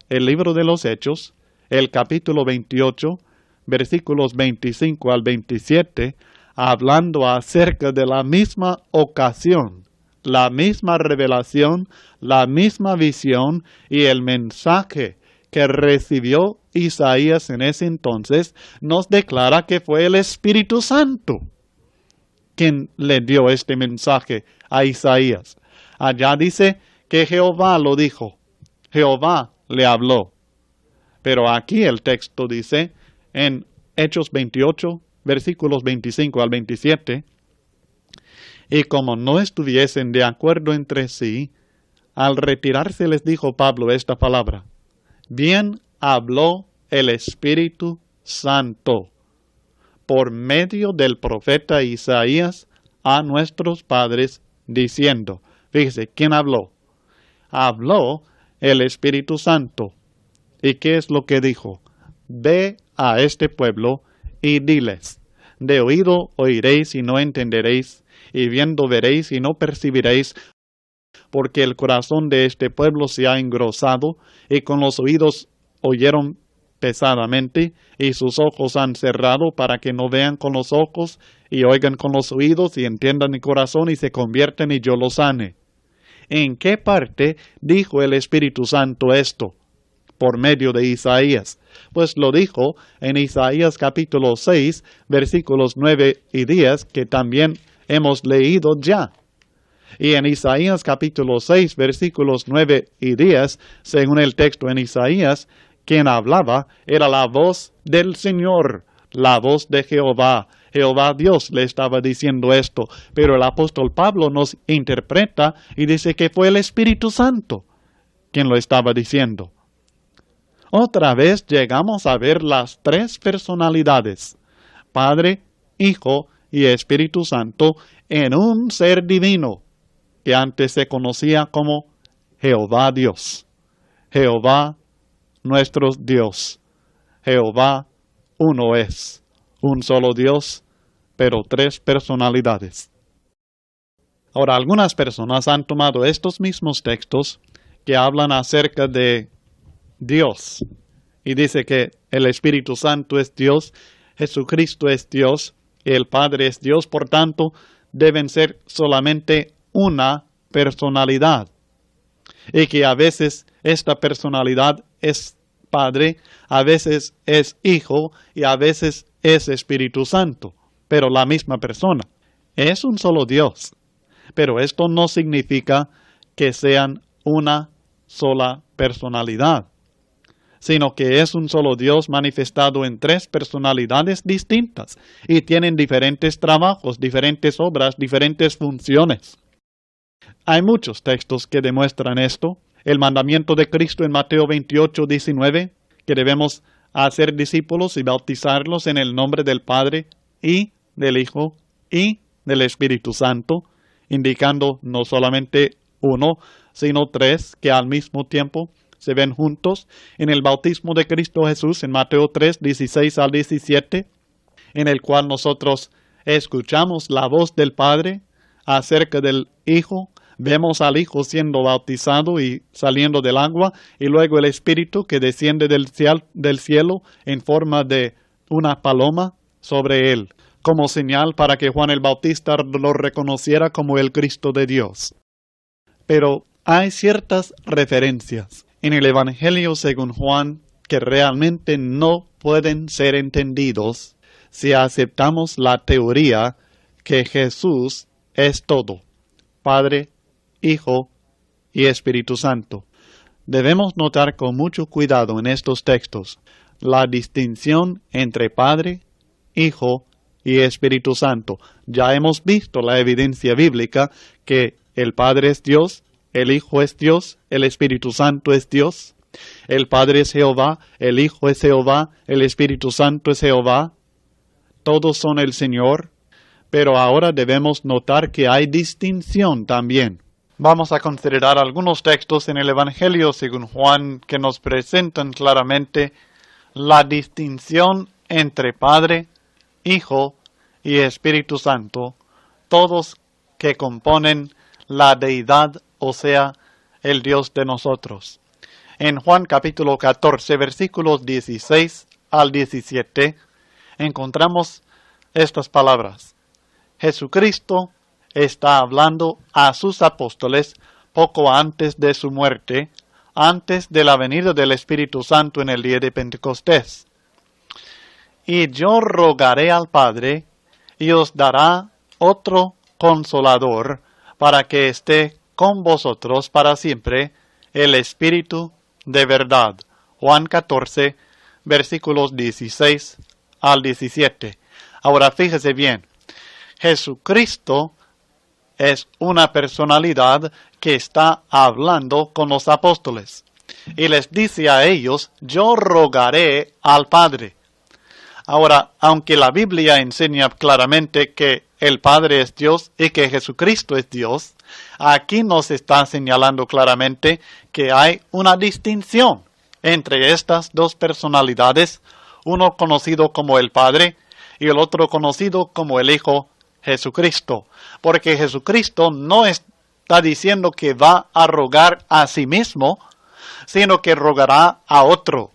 el libro de los Hechos, el capítulo 28, versículos 25 al 27, hablando acerca de la misma ocasión, la misma revelación, la misma visión y el mensaje que recibió Isaías en ese entonces, nos declara que fue el Espíritu Santo quien le dio este mensaje a Isaías. Allá dice que Jehová lo dijo, Jehová le habló. Pero aquí el texto dice, en Hechos 28, versículos 25 al 27, y como no estuviesen de acuerdo entre sí, al retirarse les dijo Pablo esta palabra, bien habló el Espíritu Santo por medio del profeta Isaías a nuestros padres, diciendo, fíjese, ¿quién habló? Habló el Espíritu Santo. ¿Y qué es lo que dijo? Ve a este pueblo y diles, de oído oiréis y no entenderéis, y viendo veréis y no percibiréis, porque el corazón de este pueblo se ha engrosado, y con los oídos oyeron pesadamente, y sus ojos han cerrado para que no vean con los ojos, y oigan con los oídos, y entiendan el corazón, y se convierten y yo los sane. ¿En qué parte dijo el Espíritu Santo esto? Por medio de Isaías. Pues lo dijo en Isaías capítulo 6, versículos 9 y 10, que también hemos leído ya. Y en Isaías capítulo 6, versículos 9 y 10, según el texto en Isaías, quien hablaba era la voz del Señor, la voz de Jehová. Jehová Dios le estaba diciendo esto, pero el apóstol Pablo nos interpreta y dice que fue el Espíritu Santo quien lo estaba diciendo. Otra vez llegamos a ver las tres personalidades, Padre, Hijo y Espíritu Santo, en un ser divino que antes se conocía como Jehová Dios. Jehová nuestro Dios. Jehová uno es, un solo Dios, pero tres personalidades. Ahora, algunas personas han tomado estos mismos textos que hablan acerca de Dios, y dice que el Espíritu Santo es Dios, Jesucristo es Dios, y el Padre es Dios, por tanto, deben ser solamente una personalidad, y que a veces esta personalidad es Padre, a veces es Hijo, y a veces es Espíritu Santo, pero la misma persona. Es un solo Dios, pero esto no significa que sean una sola personalidad. sino que es un solo Dios manifestado en tres personalidades distintas y tienen diferentes trabajos, diferentes obras, diferentes funciones. Hay muchos textos que demuestran esto. El mandamiento de Cristo en Mateo 28:19, que debemos hacer discípulos y bautizarlos en el nombre del Padre y del Hijo y del Espíritu Santo, indicando no solamente uno, sino tres que al mismo tiempo se ven juntos en el bautismo de Cristo Jesús en Mateo 3:16-17, en el cual nosotros escuchamos la voz del Padre acerca del Hijo, vemos al Hijo siendo bautizado y saliendo del agua, y luego el Espíritu que desciende del cielo en forma de una paloma sobre él, como señal para que Juan el Bautista lo reconociera como el Cristo de Dios. Pero hay ciertas referencias en el Evangelio según Juan que realmente no pueden ser entendidos si aceptamos la teoría que Jesús es todo, Padre, Hijo y Espíritu Santo. Debemos notar con mucho cuidado en estos textos la distinción entre Padre, Hijo y Espíritu Santo. Ya hemos visto la evidencia bíblica que el Padre es Dios, el Hijo es Dios, el Espíritu Santo es Dios. El Padre es Jehová, el Hijo es Jehová, el Espíritu Santo es Jehová. Todos son el Señor. Pero ahora debemos notar que hay distinción también. Vamos a considerar algunos textos en el Evangelio según Juan que nos presentan claramente la distinción entre Padre, Hijo y Espíritu Santo, todos que componen la deidad, o sea, el Dios de nosotros. En Juan capítulo 14, versículos 16 al 17, encontramos estas palabras. Jesucristo está hablando a sus apóstoles poco antes de su muerte, antes de la venida del Espíritu Santo en el día de Pentecostés. Y yo rogaré al Padre, y os dará otro consolador, para que esté con vosotros para siempre, el Espíritu de verdad. Juan 14, versículos 16 al 17. Ahora fíjese bien. Jesucristo es una personalidad que está hablando con los apóstoles y les dice a ellos, yo rogaré al Padre. Ahora, aunque la Biblia enseña claramente que el Padre es Dios y que Jesucristo es Dios, aquí nos está señalando claramente que hay una distinción entre estas dos personalidades, uno conocido como el Padre y el otro conocido como el Hijo Jesucristo, porque Jesucristo no está diciendo que va a rogar a sí mismo, sino que rogará a otro,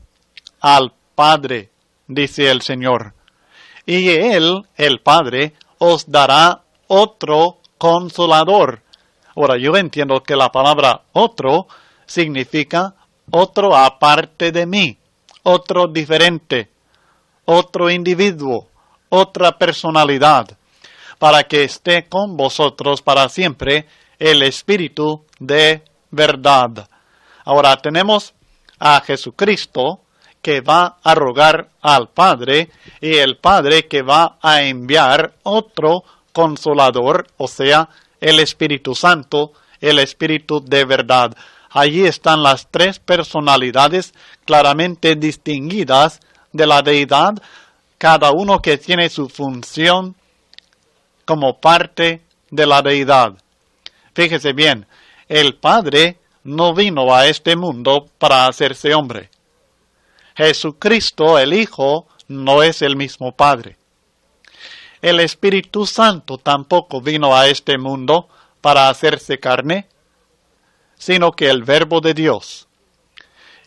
al Padre, dice el Señor. Y Él, el Padre, os dará otro consolador. Ahora, yo entiendo que la palabra otro significa otro aparte de mí, otro diferente, otro individuo, otra personalidad, para que esté con vosotros para siempre el Espíritu de verdad. Ahora tenemos a Jesucristo que va a rogar al Padre y el Padre que va a enviar otro consolador, o sea, el Espíritu Santo, el Espíritu de verdad. Allí están las tres personalidades claramente distinguidas de la deidad, cada uno que tiene su función como parte de la deidad. Fíjese bien, el Padre no vino a este mundo para hacerse hombre. Jesucristo, el Hijo, no es el mismo Padre. El Espíritu Santo tampoco vino a este mundo para hacerse carne, sino que el Verbo de Dios.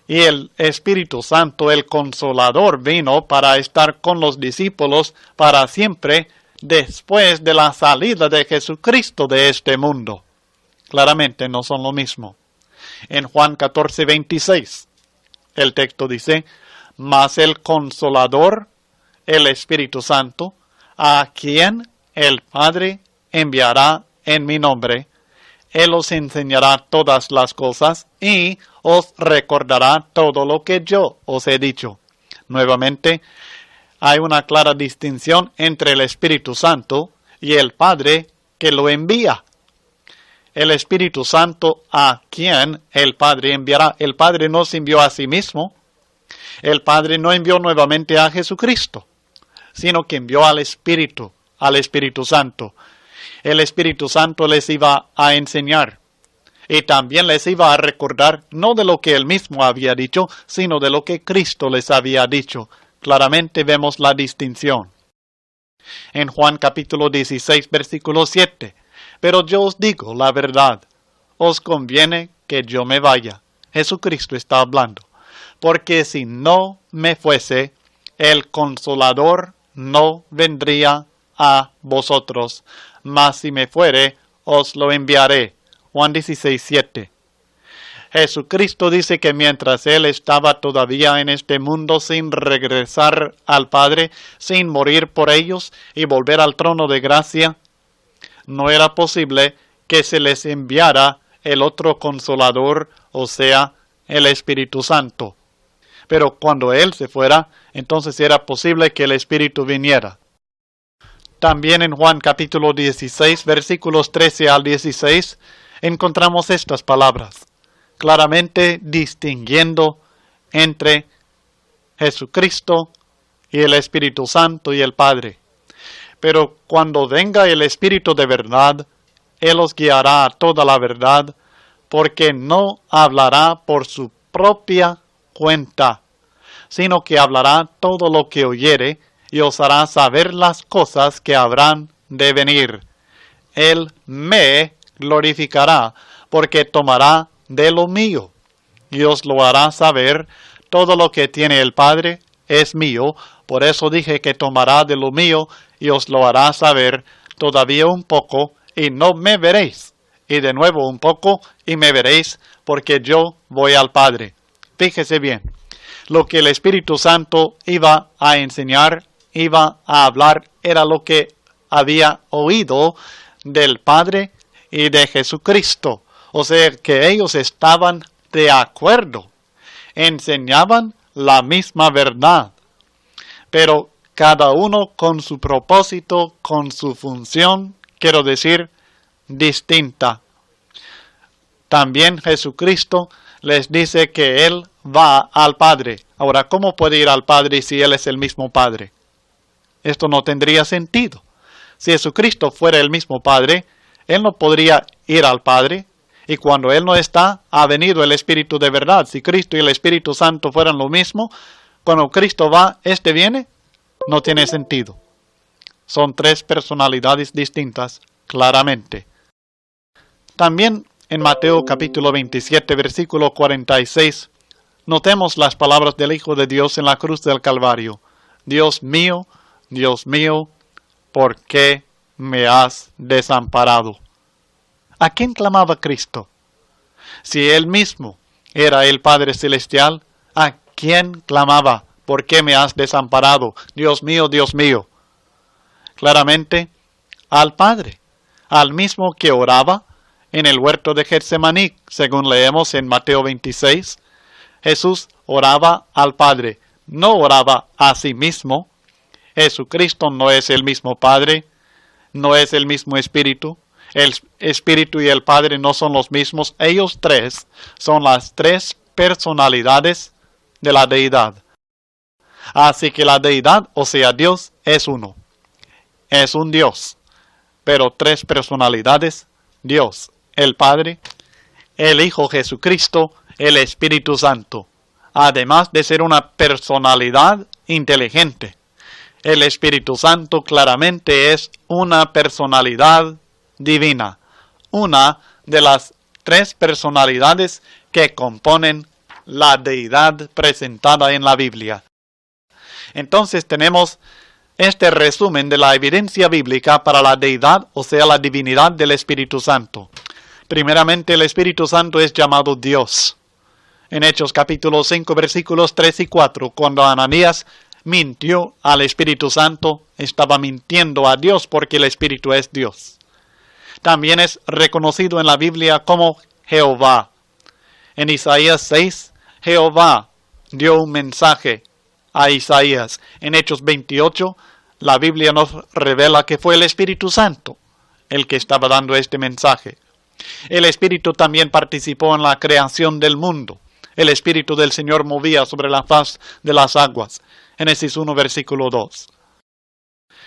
Y el Espíritu Santo, el Consolador, vino para estar con los discípulos para siempre, después de la salida de Jesucristo de este mundo. Claramente no son lo mismo. En Juan 14, 26, el texto dice, mas el Consolador, el Espíritu Santo, a quien el Padre enviará en mi nombre, Él os enseñará todas las cosas y os recordará todo lo que yo os he dicho. Nuevamente, hay una clara distinción entre el Espíritu Santo y el Padre que lo envía. El Espíritu Santo a quien el Padre enviará. El Padre no se envió a sí mismo. El Padre no envió nuevamente a Jesucristo, sino que envió al Espíritu Santo. El Espíritu Santo les iba a enseñar y también les iba a recordar no de lo que él mismo había dicho, sino de lo que Cristo les había dicho. Claramente vemos la distinción. En Juan capítulo 16, versículo 7. Pero yo os digo la verdad, os conviene que yo me vaya. Jesucristo está hablando. Porque si no me fuese, el Consolador no vendría a vosotros, mas si me fuere, os lo enviaré. Juan 16, 7. Jesucristo dice que mientras Él estaba todavía en este mundo sin regresar al Padre, sin morir por ellos y volver al trono de gracia, no era posible que se les enviara el otro Consolador, o sea, el Espíritu Santo. Pero cuando Él se fuera, entonces era posible que el Espíritu viniera. También en Juan capítulo 16, versículos 13 al 16, encontramos estas palabras, claramente distinguiendo entre Jesucristo y el Espíritu Santo y el Padre. Pero cuando venga el Espíritu de verdad, Él os guiará a toda la verdad, porque no hablará por su propia cuenta, sino que hablará todo lo que oyere, y os hará saber las cosas que habrán de venir. Él me glorificará, porque tomará de lo mío, y os lo hará saber. Todo lo que tiene el Padre es mío, por eso dije que tomará de lo mío, y os lo hará saber. Todavía un poco, y no me veréis, y de nuevo un poco, y me veréis, porque yo voy al Padre. Fíjese bien, lo que el Espíritu Santo iba a enseñar, iba a hablar, era lo que había oído del Padre y de Jesucristo. O sea que ellos estaban de acuerdo, enseñaban la misma verdad, pero cada uno con su propósito, con su función, quiero decir, distinta. También Jesucristo les dice que Él va al Padre. Ahora, ¿cómo puede ir al Padre si Él es el mismo Padre? Esto no tendría sentido. Si Jesucristo fuera el mismo Padre, Él no podría ir al Padre. Y cuando Él no está, ha venido el Espíritu de verdad. Si Cristo y el Espíritu Santo fueran lo mismo, cuando Cristo va, ¿este viene? No tiene sentido. Son tres personalidades distintas, claramente. También en Mateo capítulo 27, versículo 46, notemos las palabras del Hijo de Dios en la cruz del Calvario. Dios mío, ¿por qué me has desamparado? ¿A quién clamaba Cristo? Si Él mismo era el Padre Celestial, ¿a quién clamaba? ¿Por qué me has desamparado? Dios mío, Dios mío. Claramente, al Padre, al mismo que oraba en el huerto de Getsemaní, según leemos en Mateo 26. Jesús oraba al Padre, no oraba a sí mismo. Jesucristo no es el mismo Padre, no es el mismo Espíritu. El Espíritu y el Padre no son los mismos. Ellos tres son las tres personalidades de la deidad. Así que la deidad, o sea Dios, es uno. Es un Dios, pero tres personalidades: Dios, el Padre, el Hijo Jesucristo, el Espíritu Santo. Además de ser una personalidad inteligente, el Espíritu Santo claramente es una personalidad divina, una de las tres personalidades que componen la deidad presentada en la Biblia. Entonces tenemos este resumen de la evidencia bíblica para la deidad, o sea, la divinidad del Espíritu Santo. Primeramente, el Espíritu Santo es llamado Dios. En Hechos capítulo 5, versículos 3 y 4, cuando Ananías mintió al Espíritu Santo, estaba mintiendo a Dios porque el Espíritu es Dios. También es reconocido en la Biblia como Jehová. En Isaías 6, Jehová dio un mensaje a Isaías. En Hechos 28, la Biblia nos revela que fue el Espíritu Santo el que estaba dando este mensaje. El Espíritu también participó en la creación del mundo. El Espíritu del Señor movía sobre la faz de las aguas. Génesis 1, versículo 2.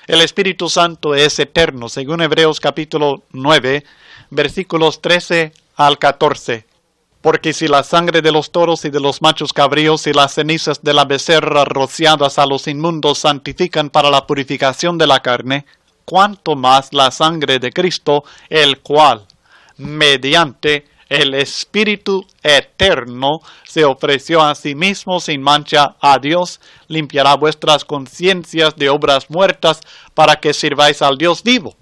El Espíritu Santo es eterno, según Hebreos capítulo 9, versículos 13 al 14. Porque si la sangre de los toros y de los machos cabríos y las cenizas de la becerra rociadas a los inmundos santifican para la purificación de la carne, cuánto más la sangre de Cristo, el cual, mediante el Espíritu eterno, se ofreció a sí mismo sin mancha a Dios, limpiará vuestras conciencias de obras muertas para que sirváis al Dios vivo.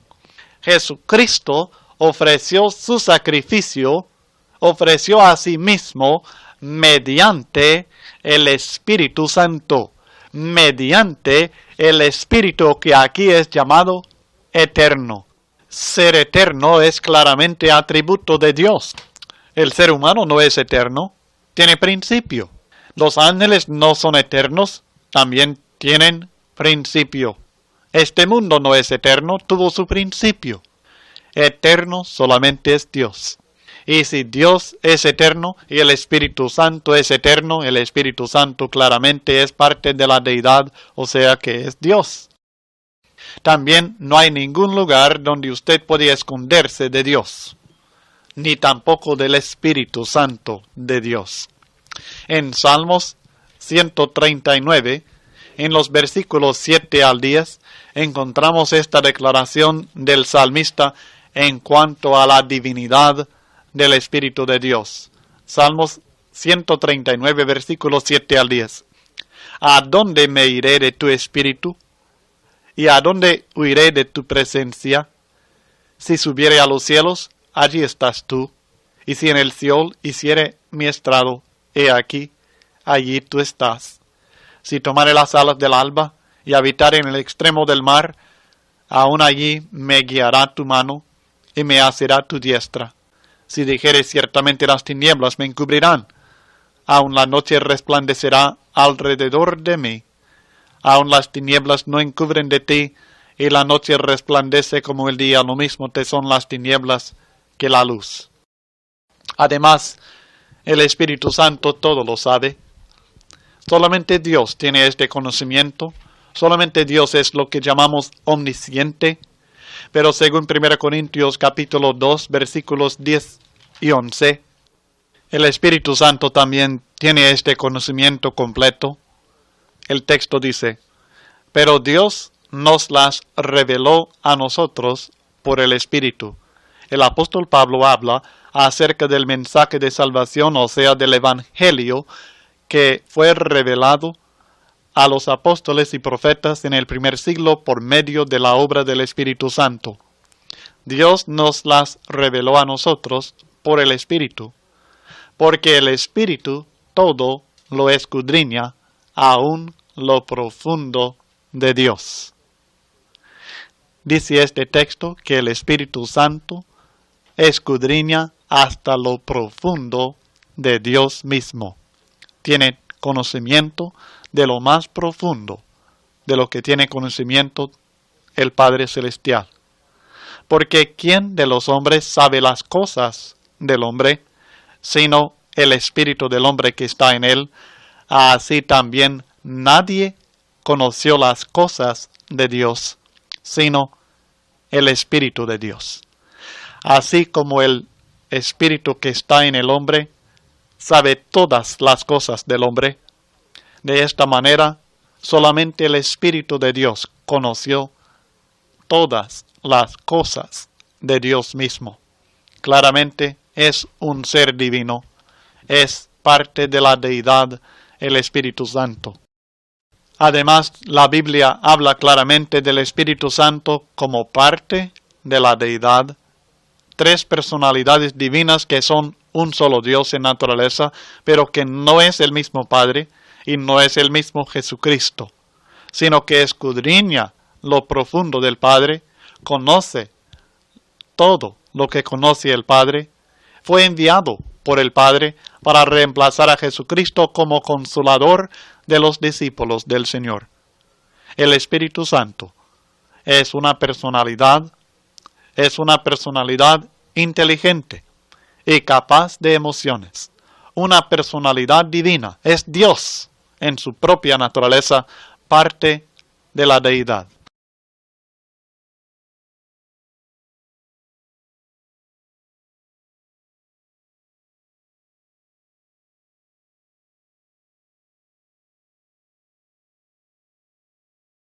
Jesucristo ofreció su sacrificio, ofreció a sí mismo mediante el Espíritu Santo, mediante el Espíritu que aquí es llamado eterno. Ser eterno es claramente atributo de Dios. El ser humano no es eterno, tiene principio. Los ángeles no son eternos, también tienen principio. Este mundo no es eterno, tuvo su principio. Eterno solamente es Dios. Y si Dios es eterno y el Espíritu Santo es eterno, el Espíritu Santo claramente es parte de la deidad, o sea que es Dios. También no hay ningún lugar donde usted pueda esconderse de Dios, ni tampoco del Espíritu Santo de Dios. En Salmos 139, en los versículos 7 al 10, encontramos esta declaración del salmista en cuanto a la divinidad del Espíritu de Dios. Salmos 139, versículos 7 al 10. ¿A dónde me iré de tu Espíritu? ¿Y a dónde huiré de tu presencia? Si subiere a los cielos, allí estás tú. Y si en el Seol hiciere mi estrado, he aquí, allí tú estás. Si tomare las alas del alba y habitare en el extremo del mar, aún allí me guiará tu mano y me asirá tu diestra. Si dijere ciertamente las tinieblas me encubrirán, aun la noche resplandecerá alrededor de mí. Aun las tinieblas no encubren de ti, y la noche resplandece como el día, lo mismo te son las tinieblas que la luz. Además, el Espíritu Santo todo lo sabe. Solamente Dios tiene este conocimiento. Solamente Dios es lo que llamamos omnisciente. Pero según 1 Corintios capítulo 2, versículos 10 y 11, el Espíritu Santo también tiene este conocimiento completo. El texto dice, pero Dios nos las reveló a nosotros por el Espíritu. El apóstol Pablo habla acerca del mensaje de salvación, o sea, del Evangelio, que fue revelado a los apóstoles y profetas en el primer siglo por medio de la obra del Espíritu Santo. Dios nos las reveló a nosotros por el Espíritu, porque el Espíritu todo lo escudriña, aún lo profundo de Dios. Dice este texto que el Espíritu Santo escudriña hasta lo profundo de Dios mismo. Tiene conocimiento de lo más profundo, de lo que tiene conocimiento el Padre Celestial. Porque ¿quién de los hombres sabe las cosas del hombre, sino el espíritu del hombre que está en él? Así también nadie conoció las cosas de Dios, sino el Espíritu de Dios. Así como el Espíritu que está en el hombre sabe todas las cosas del hombre, de esta manera solamente el Espíritu de Dios conoció todas las cosas de Dios mismo. Claramente es un ser divino, es parte de la deidad, el Espíritu Santo. Además, la Biblia habla claramente del Espíritu Santo como parte de la deidad. Tres personalidades divinas que son un solo Dios en naturaleza, pero que no es el mismo Padre y no es el mismo Jesucristo, sino que escudriña lo profundo del Padre, conoce todo lo que conoce el Padre, fue enviado por el Padre para reemplazar a Jesucristo como consolador de los discípulos del Señor. El Espíritu Santo es una personalidad inteligente y capaz de emociones. Una personalidad divina, es Dios en su propia naturaleza, parte de la deidad.